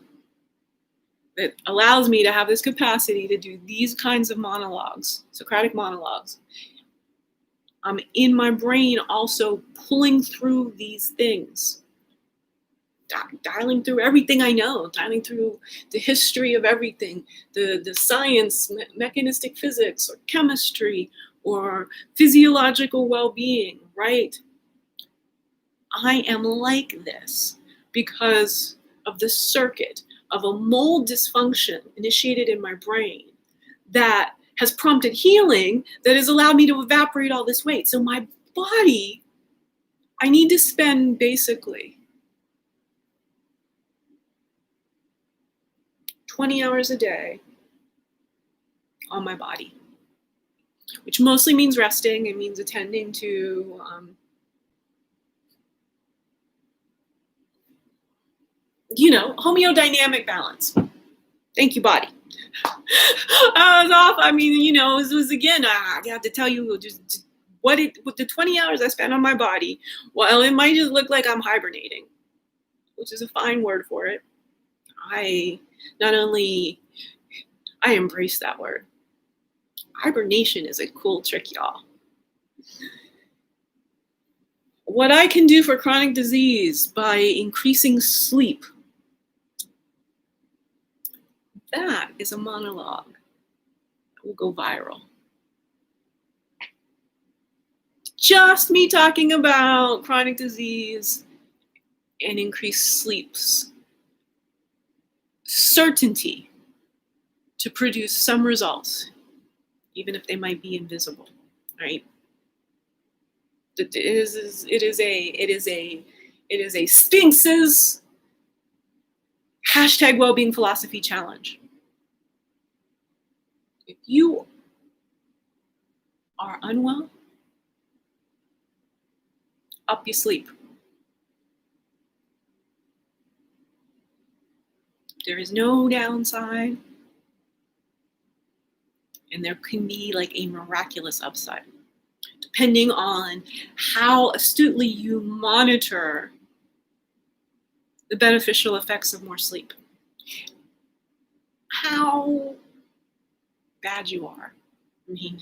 that allows me to have this capacity to do these kinds of monologues, Socratic monologues, I'm in my brain also pulling through these things, dialing through everything I know, dialing through the history of everything, the science, mechanistic physics, or chemistry, or physiological well-being, right? I am like this because of the circuit of a mold dysfunction initiated in my brain that has prompted healing that has allowed me to evaporate all this weight. So my body, I need to spend basically 20 hours a day on my body, which mostly means resting. It means attending to homeodynamic balance. Thank you, body. I was off. I mean, it was again, I have to tell you just what the 20 hours I spent on my body. Well, it might just look like I'm hibernating, which is a fine word for it. I embrace that word. Hibernation is a cool trick, y'all. What I can do for chronic disease by increasing sleep, that is a monologue that will go viral. Just me talking about chronic disease and increased sleep's certainty to produce some results, even if they might be invisible, right? It is a Sphinx's #wellbeing philosophy challenge. If you are unwell, up you sleep. There is no downside, and there can be like a miraculous upside, depending on how astutely you monitor the beneficial effects of more sleep. How bad you are. I mean,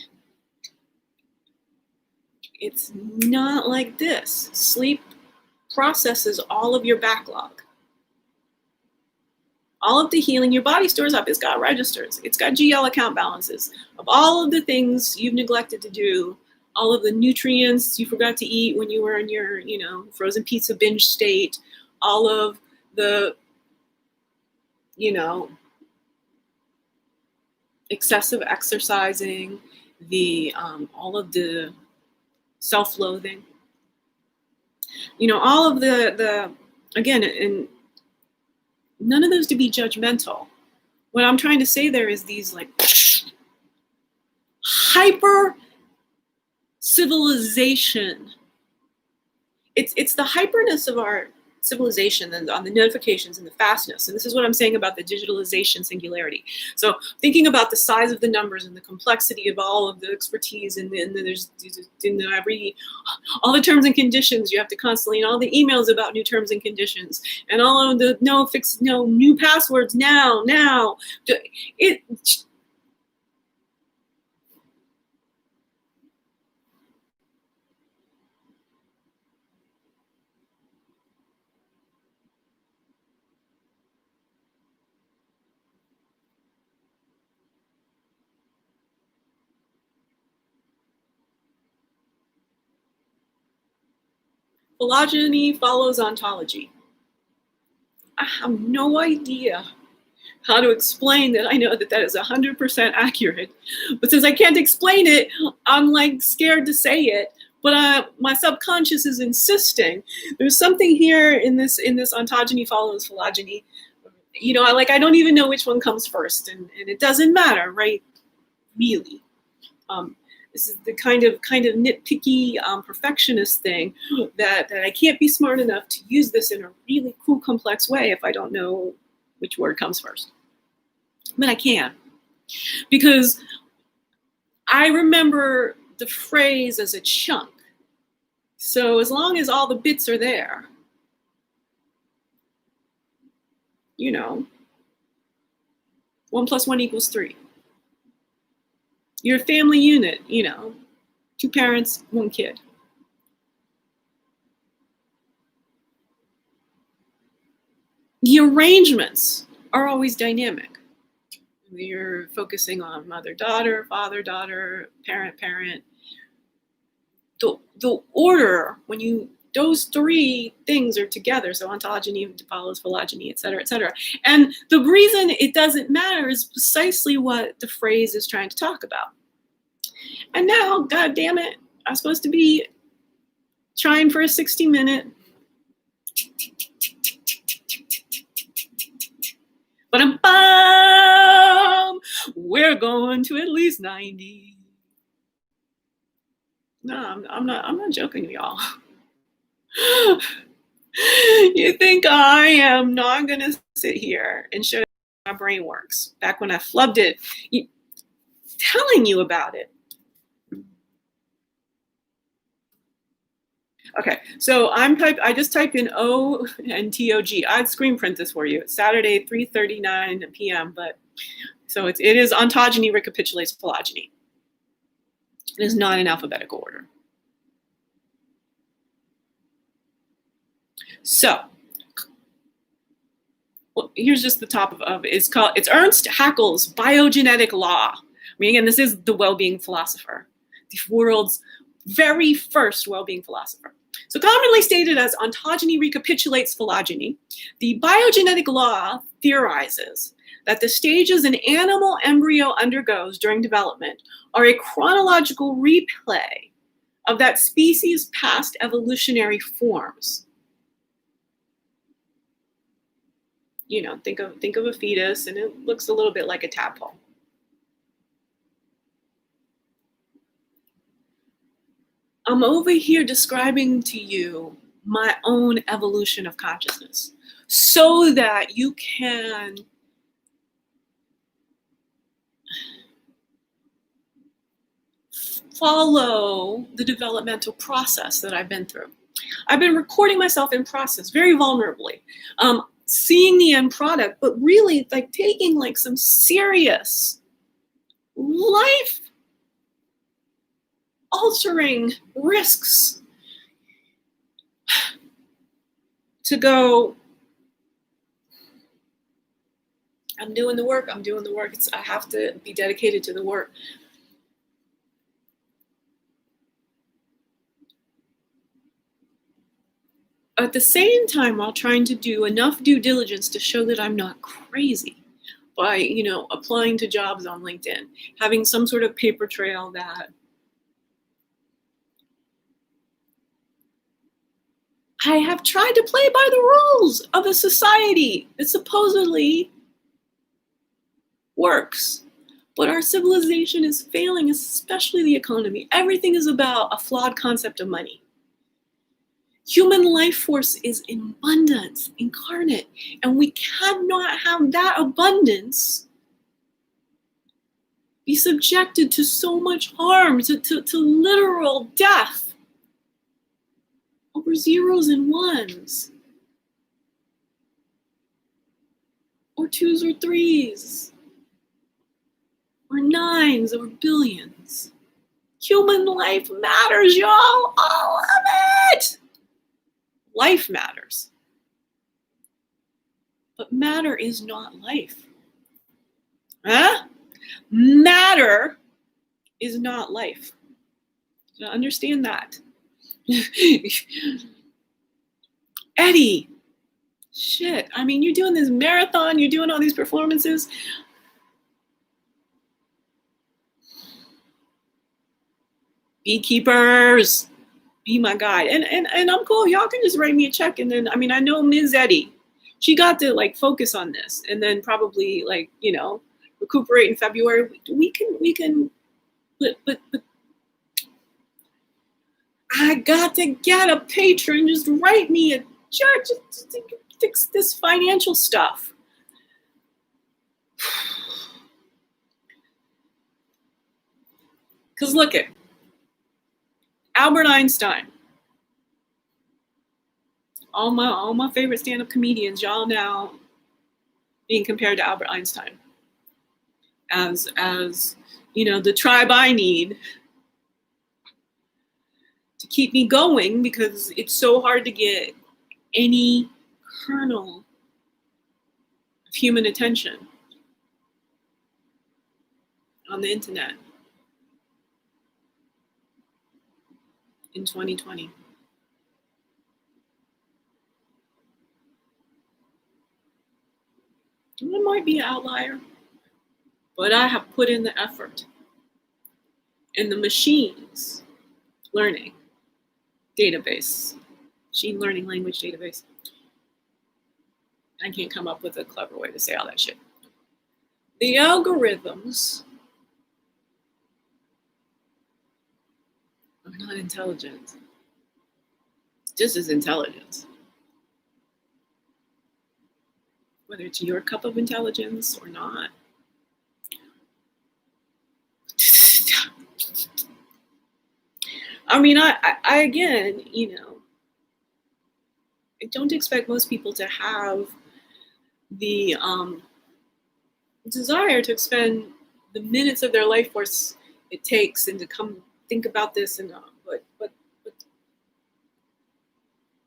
it's not like this. Sleep processes all of your backlog. All of the healing your body stores up. It's got registers. It's got GL account balances of all of the things you've neglected to do all of the nutrients you forgot to eat when you were in your, frozen pizza binge state, all of the, excessive exercising, the all of the self-loathing, all of the again, and none of those to be judgmental. What I'm trying to say there is these like hyper civilization. It's the hyperness of our civilization and on the notifications and the fastness. And this is what I'm saying about the digitalization singularity. So thinking about the size of the numbers and the complexity of all of the expertise, and then there's all the terms and conditions you have to constantly, and all the emails about new terms and conditions, and all of the no new passwords now. Phylogeny follows ontology. I have no idea how to explain that. I know that is 100% accurate, but since I can't explain it, I'm like scared to say it. But my subconscious is insisting. There's something here in this ontogeny follows phylogeny. I don't even know which one comes first, and it doesn't matter, right? Really. This is the kind of nitpicky perfectionist thing that I can't be smart enough to use this in a really cool, complex way if I don't know which word comes first. But I can, because I remember the phrase as a chunk. So as long as all the bits are there, 1 + 1 = 3. Your family unit, 2 parents, 1 kid. The arrangements are always dynamic. You're focusing on mother-daughter, father-daughter, parent-parent. The order, when those 3 things are together, so ontogeny follows phylogeny, et cetera, et cetera. And the reason it doesn't matter is precisely what the phrase is trying to talk about. And now, God damn it, I'm supposed to be trying for a 60-minute. But we're going to at least 90. No, I'm not joking, y'all. You think I am not gonna sit here and show you how my brain works? Back when I flubbed it, telling you about it. Okay, so I just typed in O and TOG. I'd screen print this for you. It's Saturday, 3:39 p.m. But so it is ontogeny recapitulates phylogeny. It is not in alphabetical order. So, well, here's just the top of it. It's Ernst Haeckel's biogenetic law. I mean, again, this is the well-being philosopher, the world's very first well-being philosopher. So commonly stated as ontogeny recapitulates phylogeny, the biogenetic law theorizes that the stages an animal embryo undergoes during development are a chronological replay of that species' past evolutionary forms. Think of a fetus, and it looks a little bit like a tadpole. I'm over here describing to you my own evolution of consciousness so that you can follow the developmental process that I've been through. I've been recording myself in process very vulnerably, seeing the end product, but really like taking like some serious life altering risks to go, I'm doing the work. I have to be dedicated to the work. At the same time, while trying to do enough due diligence to show that I'm not crazy by, applying to jobs on LinkedIn, having some sort of paper trail that I have tried to play by the rules of a society that supposedly works. But our civilization is failing, especially the economy. Everything is about a flawed concept of money. Human life force is in abundance, incarnate, and we cannot have that abundance be subjected to so much harm, to literal death over zeros and ones, or twos or threes, or nines or billions. Human life matters, y'all, all of it. Life matters. But matter is not life. Huh? Matter is not life. So understand that. Eddie, shit. I mean, you're doing this marathon, you're doing all these performances. Beekeepers, be my guide. And I'm cool. Y'all can just write me a check. And then, I know Ms. Eddie, she got to focus on this and then probably recuperate in February. We can, but I got to get a patron. Just write me a check just to fix this financial stuff. Because look at Albert Einstein. All my favorite stand-up comedians, y'all now being compared to Albert Einstein as the tribe I need to keep me going, because it's so hard to get any kernel of human attention on the internet in 2020. I might be an outlier, but I have put in the effort. And the machines learning database, machine learning language database. I can't come up with a clever way to say all that shit. The algorithms are not intelligent. It's just as intelligent. Whether it's your cup of intelligence or not. I again, I don't expect most people to have the desire to spend the minutes of their life force it takes and to come think about this and but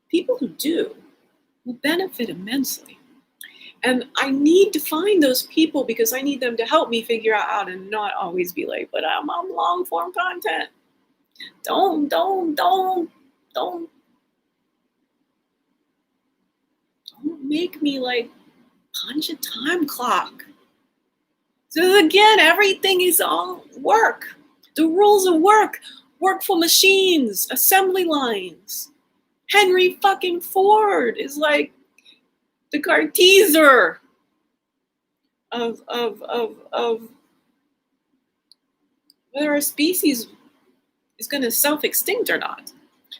people who do will benefit immensely. And I need to find those people because I need them to help me figure out how to not always be like, but I'm on long form content. Don't make me punch a time clock. So again, everything is all work. The rules of work for machines, assembly lines. Henry fucking Ford is like the Carteser of whether our species is going to self-extinct or not.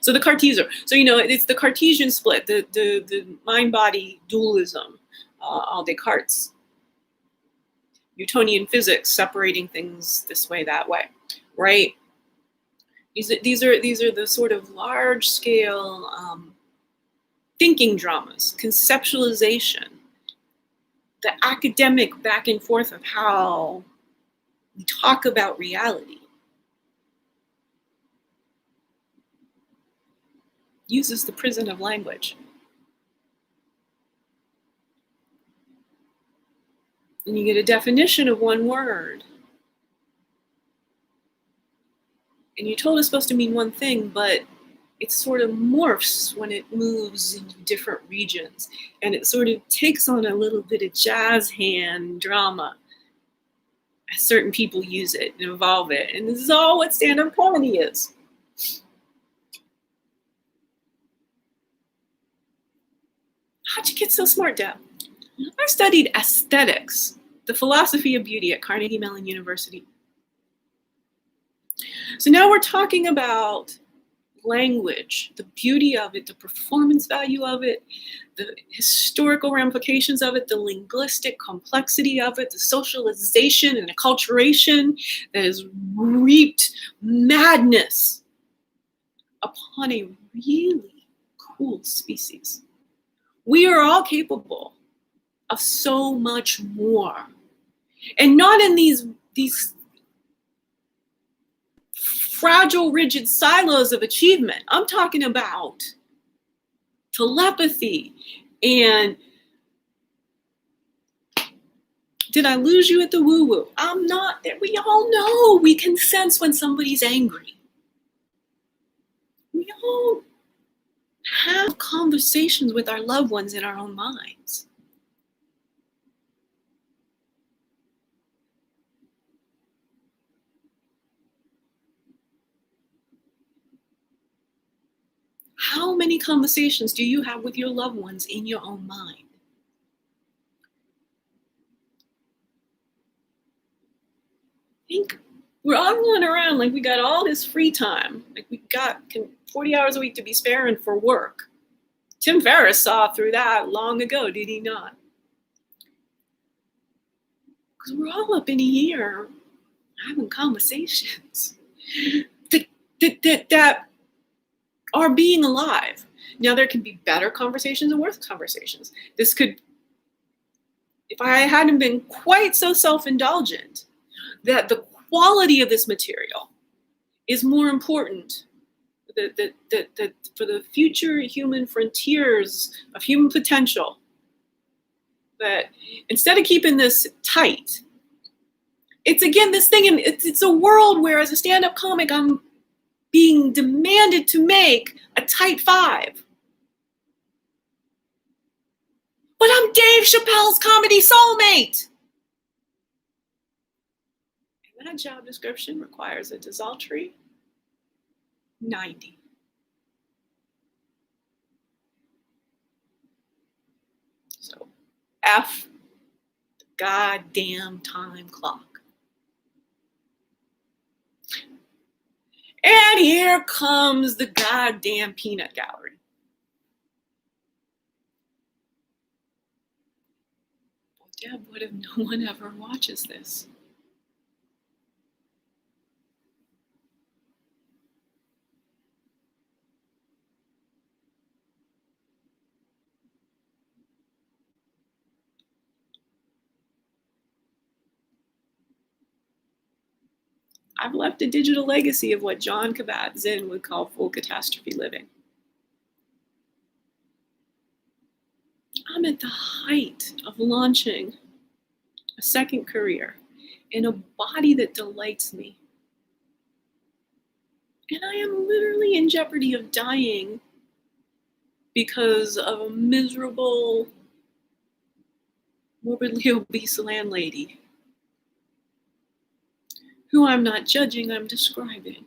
So the Carteser. So it's the Cartesian split, the mind-body dualism, all Descartes, Newtonian physics, separating things this way, that way, right? These are the sort of large-scale thinking dramas, conceptualization, the academic back and forth of how we talk about reality. Uses the prison of language. And you get a definition of one word. And you're told it's supposed to mean one thing, but it sort of morphs when it moves into different regions, and it sort of takes on a little bit of jazz hand drama. Certain people use it and evolve it, and this is all what stand-up comedy is. How'd you get so smart, Deb? I studied aesthetics, the philosophy of beauty at Carnegie Mellon University. So now we're talking about language, the beauty of it, the performance value of it, the historical ramifications of it, the linguistic complexity of it, the socialization and acculturation that has reaped madness upon a really cool species. We are all capable of so much more, and not in these fragile, rigid silos of achievement. I'm talking about telepathy and did I lose you at the woo-woo? I'm not there. We all know we can sense when somebody's angry. We all have conversations with our loved ones in our own minds. How many conversations do you have with your loved ones in your own mind? I think we're all going around like we got all this free time, like we got 40 hours a week to be sparing for work. Tim Ferriss saw through that long ago, did he not? Because we're all up in here having conversations that are being alive. Now, there can be better conversations and worse conversations. This could, if I hadn't been quite so self-indulgent, that the quality of this material is more important for the future human frontiers of human potential, that instead of keeping this tight, it's again this thing, and it's a world where as a stand-up comic, I'm being demanded to make a tight 5. But I'm Dave Chappelle's comedy soulmate. And that job description requires a desultory 90. So F the goddamn time clock. And here comes the goddamn peanut gallery. Well, Deb, what if no one ever watches this? I've left a digital legacy of what John Kabat-Zinn would call full catastrophe living. I'm at the height of launching a second career in a body that delights me. And I am literally in jeopardy of dying because of a miserable, morbidly obese landlady who I'm not judging, I'm describing.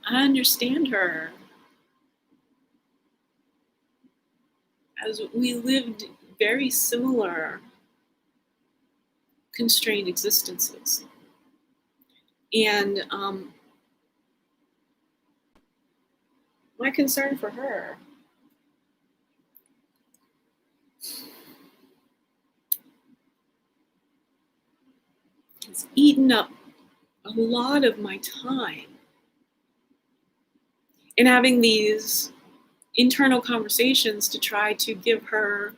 I understand her, as we lived very similar constrained existences. And my concern for her has eaten up a lot of my time in having these internal conversations to try to give her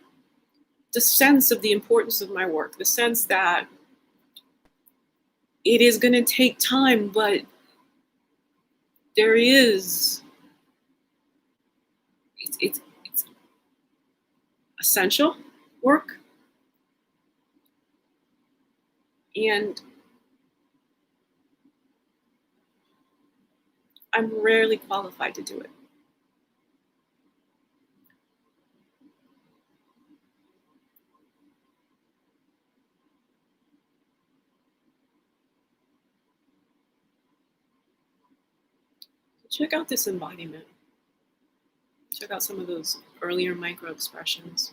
the sense of the importance of my work, the sense that it is going to take time, but there is, it's essential work. And I'm rarely qualified to do it. Check out this embodiment. Check out some of those earlier micro expressions.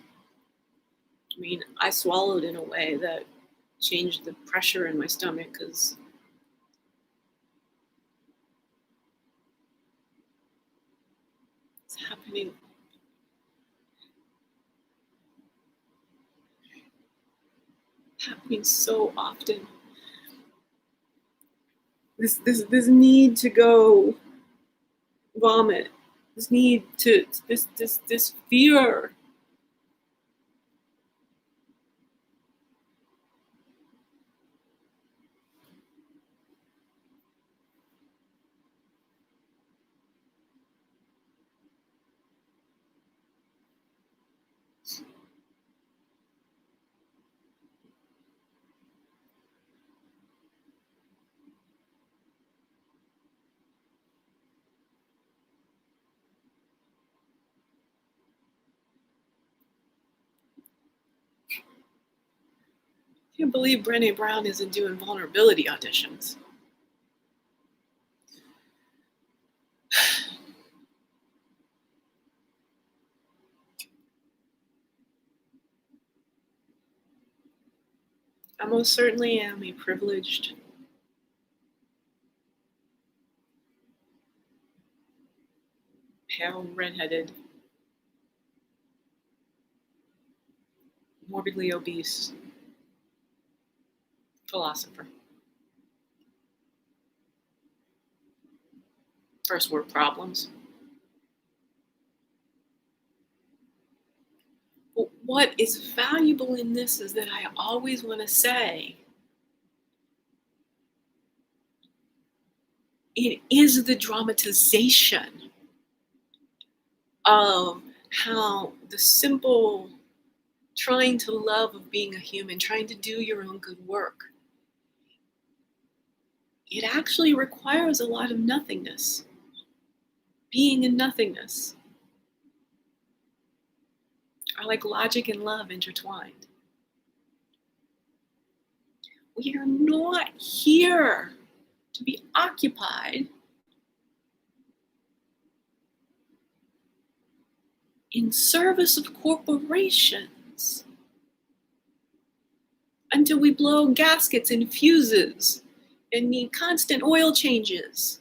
I mean, I swallowed in a way that changed the pressure in my stomach because it's happening so often. This need to go vomit, this need to this fear. I can't believe Brené Brown isn't doing vulnerability auditions. I most certainly am a privileged, pale, redheaded, morbidly obese philosopher. First world problems. But what is valuable in this is that I always want to say it is the dramatization of how the simple trying to love of being a human, trying to do your own good work, it actually requires a lot of nothingness, being in nothingness. Are like logic and love intertwined. We are not here to be occupied in service of corporations until we blow gaskets and fuses and need constant oil changes.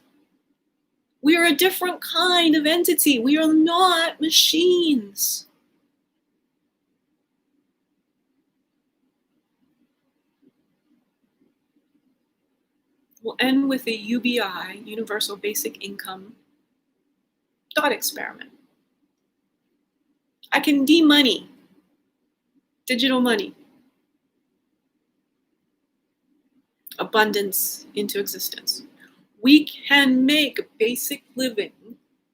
We are a different kind of entity. We are not machines. We'll end with a UBI, Universal Basic Income, thought experiment. I can de-money digital money, abundance into existence. We can make basic living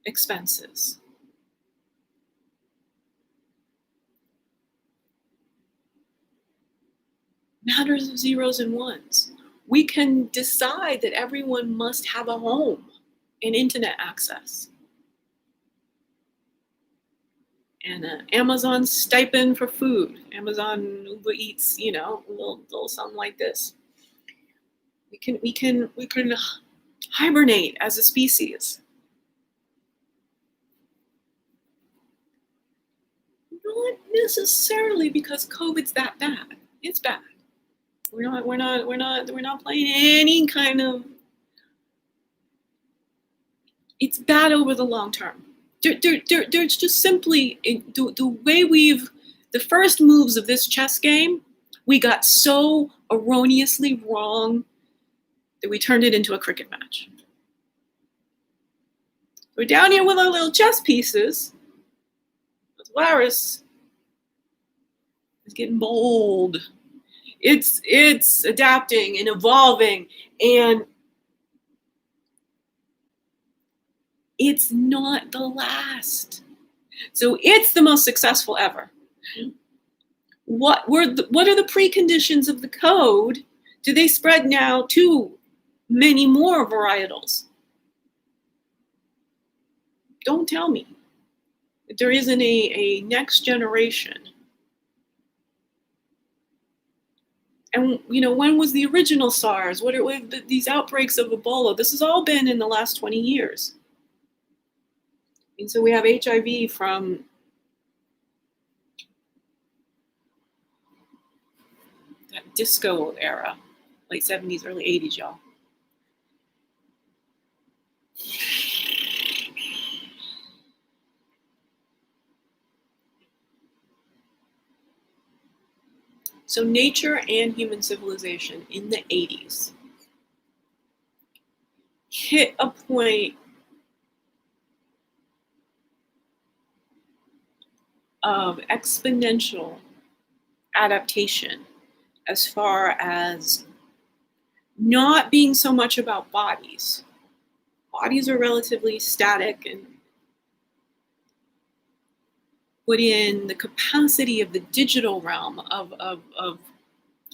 expenses matters of zeros and ones. We can decide that everyone must have a home and internet access and an Amazon stipend for food. Amazon Uber Eats, little something like this. We can hibernate as a species. Not necessarily because COVID's that bad. It's bad. We're not playing any kind of. It's bad over the long term. There's just simply the way the first moves of this chess game, we got so erroneously wrong that we turned it into a cricket match. We're down here with our little chess pieces. The virus is getting bold. It's adapting and evolving, and it's not the last. So it's the most successful ever. What are the preconditions of the code Do they spread now to many more varietals? Don't tell me that there isn't a next generation. And, when was the original SARS? What are these outbreaks of Ebola? This has all been in the last 20 years. And so we have HIV from that disco era, late 70s, early 80s, y'all. So nature and human civilization in the 80s hit a point of exponential adaptation as far as not being so much about bodies. Bodies are relatively static, and put in the capacity of the digital realm of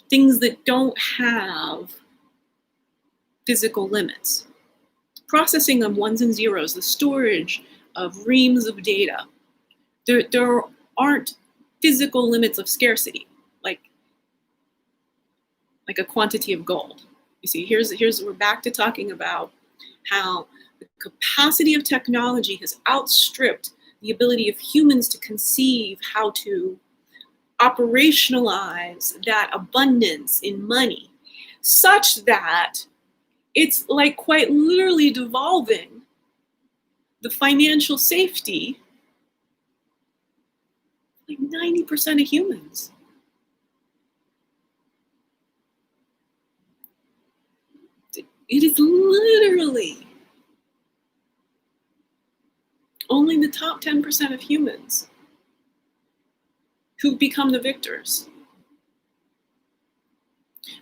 things that don't have physical limits. Processing of ones and zeros, the storage of reams of data. There aren't physical limits of scarcity, like a quantity of gold. You see, here's we're back to talking about how the capacity of technology has outstripped the ability of humans to conceive how to operationalize that abundance in money, such that it's like quite literally devolving the financial safety like 90% of humans. It is literally only the top 10% of humans who become the victors.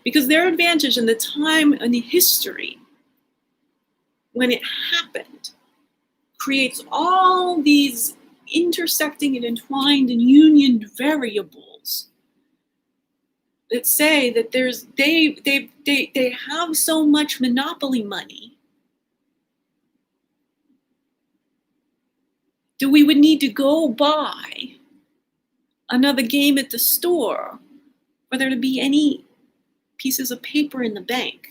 Because their advantage in the time and the history when it happened creates all these intersecting and entwined and unioned variables that say that they have so much monopoly money that we would need to go buy another game at the store for there to be any pieces of paper in the bank.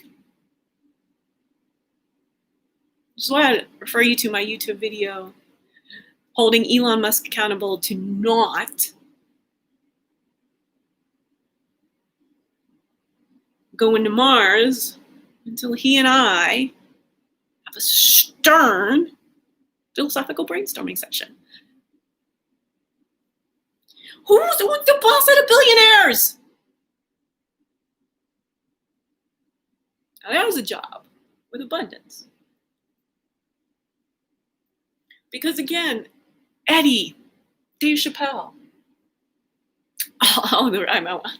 Which is why I refer you to my YouTube video holding Elon Musk accountable to not go into Mars until he and I have a stern philosophical brainstorming session. Who's the boss of the billionaires? Now that was a job with abundance. Because again, Eddie, Dave Chappelle, all the rhyme I want.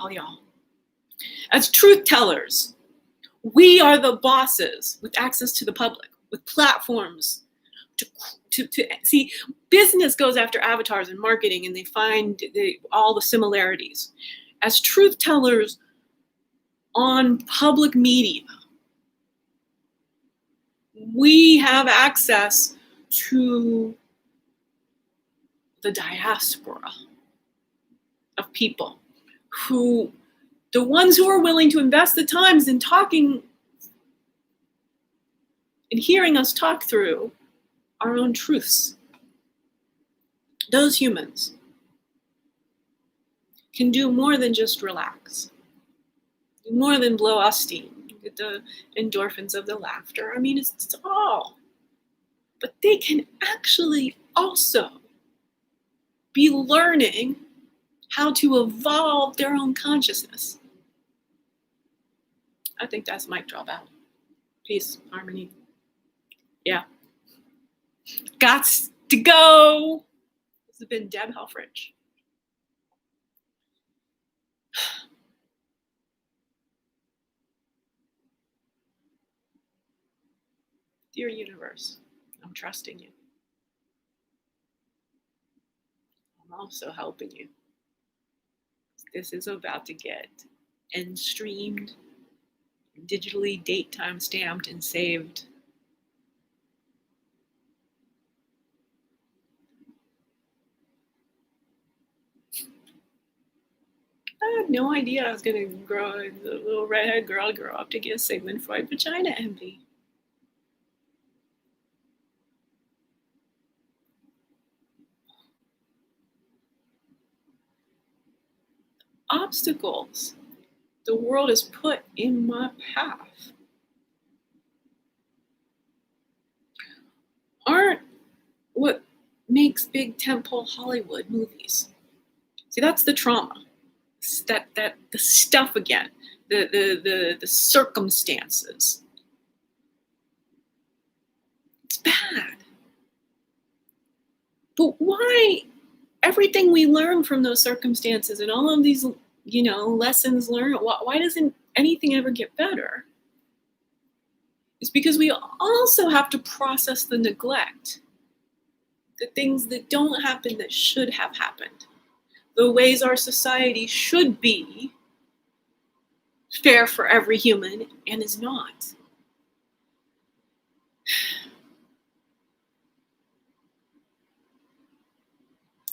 All y'all. As truth tellers, we are the bosses with access to the public, with platforms to see. Business goes after avatars and marketing, and they find all the similarities. As truth tellers on public media, we have access to the diaspora of people who, the ones who are willing to invest the times in talking and hearing us talk through our own truths. Those humans can do more than just relax, more than blow off steam, get the endorphins of the laughter. I mean, it's all. But they can actually also be learning how to evolve their own consciousness. I think that's mic drop out. Peace, harmony. Yeah. Gots to go. This has been Deb Helfrich. Dear universe, I'm trusting you. I'm also helping you. This is about to get and streamed, digitally date time stamped and saved. I had no idea I was going to grow a little redhead girl grow up to get Sigmund Freud vagina envy. Obstacles the world has put in my path aren't what makes big tentpole Hollywood movies. See, that's the trauma. That the stuff again, the circumstances. It's bad. But why everything we learn from those circumstances and all of these, lessons learned, why doesn't anything ever get better? It's because we also have to process the neglect, the things that don't happen that should have happened, the ways our society should be fair for every human and is not.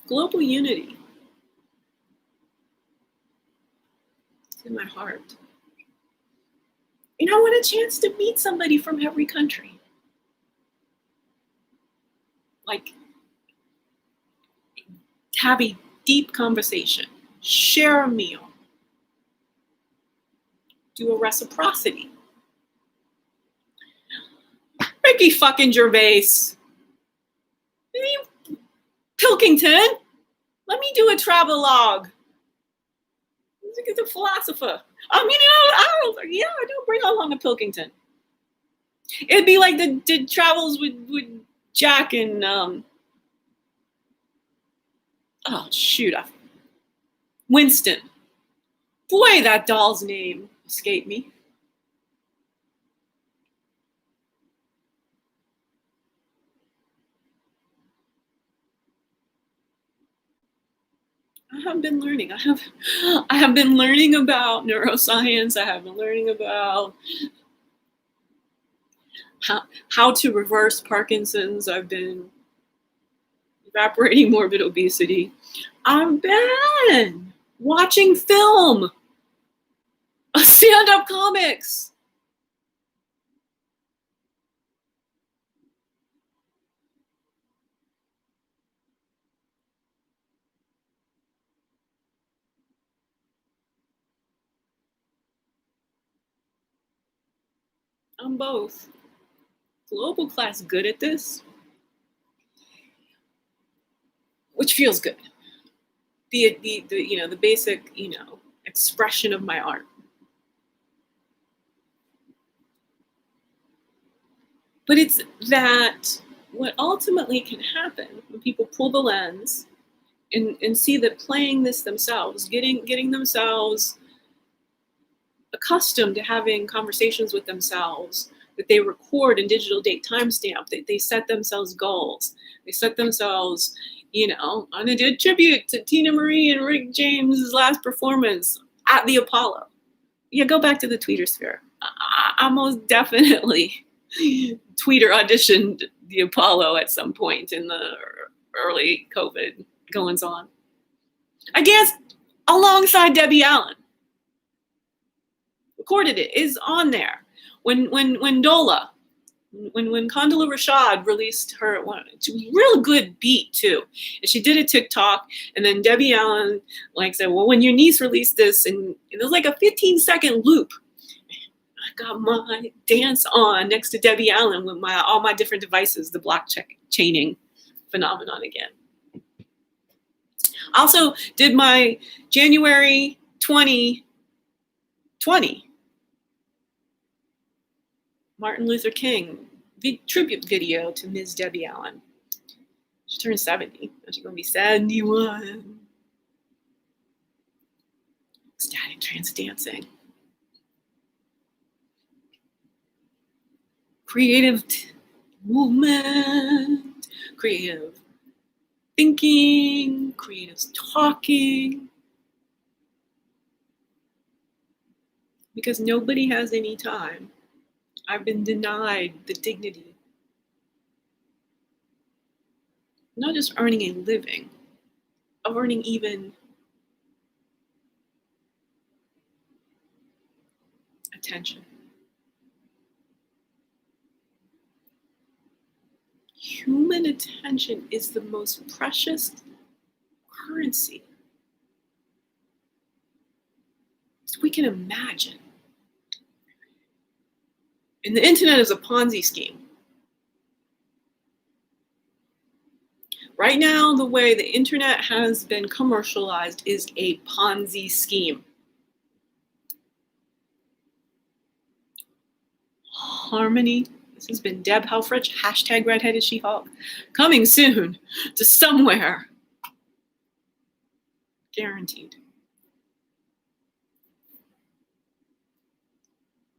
Global unity. It's in my heart. And I want a chance to meet somebody from every country. Like, have a deep conversation, share a meal, do a reciprocity. Ricky fucking Gervais. Pilkington, let me do a travelogue. He's a philosopher. Don't bring along a Pilkington. It'd be like the travels with Jack and Winston. Boy, that doll's name escaped me. I have been learning. I have been learning about neuroscience. I have been learning about how to reverse Parkinson's. I've been evaporating morbid obesity. I've been watching film, stand-up comics. I'm both. Global class good at this, which feels good. The basic, expression of my art. But it's that what ultimately can happen when people pull the lens and see that playing this themselves, getting themselves accustomed to having conversations with themselves, that they record in digital date timestamp, that they set themselves goals. They set themselves, I'm gonna do a tribute to Tina Marie and Rick James' last performance at the Apollo. Yeah, go back to the Tweeter sphere. I most definitely Tweeter auditioned the Apollo at some point in the early COVID goings on. I danced alongside Debbie Allen. Recorded it, is on there. When Condoleezza Rashad released her real good beat too, and she did a TikTok, and then Debbie Allen said, well, when your niece released this, and it was like a 15-second loop. I got my dance on next to Debbie Allen with all my different devices, the blockchaining phenomenon again. Also did my January 2020 Martin Luther King tribute video to Ms. Debbie Allen. She turned 70. She's going to be 71. Ecstatic trance dancing. Creative movement, creative thinking, creative talking. because nobody has any time. I've been denied the dignity, not just earning a living, of earning even attention. Human attention is the most precious currency we can imagine. And the internet is a Ponzi scheme. Right now, the way the internet has been commercialized is a Ponzi scheme. Harmony. This has been Deb Helfrich, hashtag Redheaded She-Hulk, coming soon to somewhere. Guaranteed.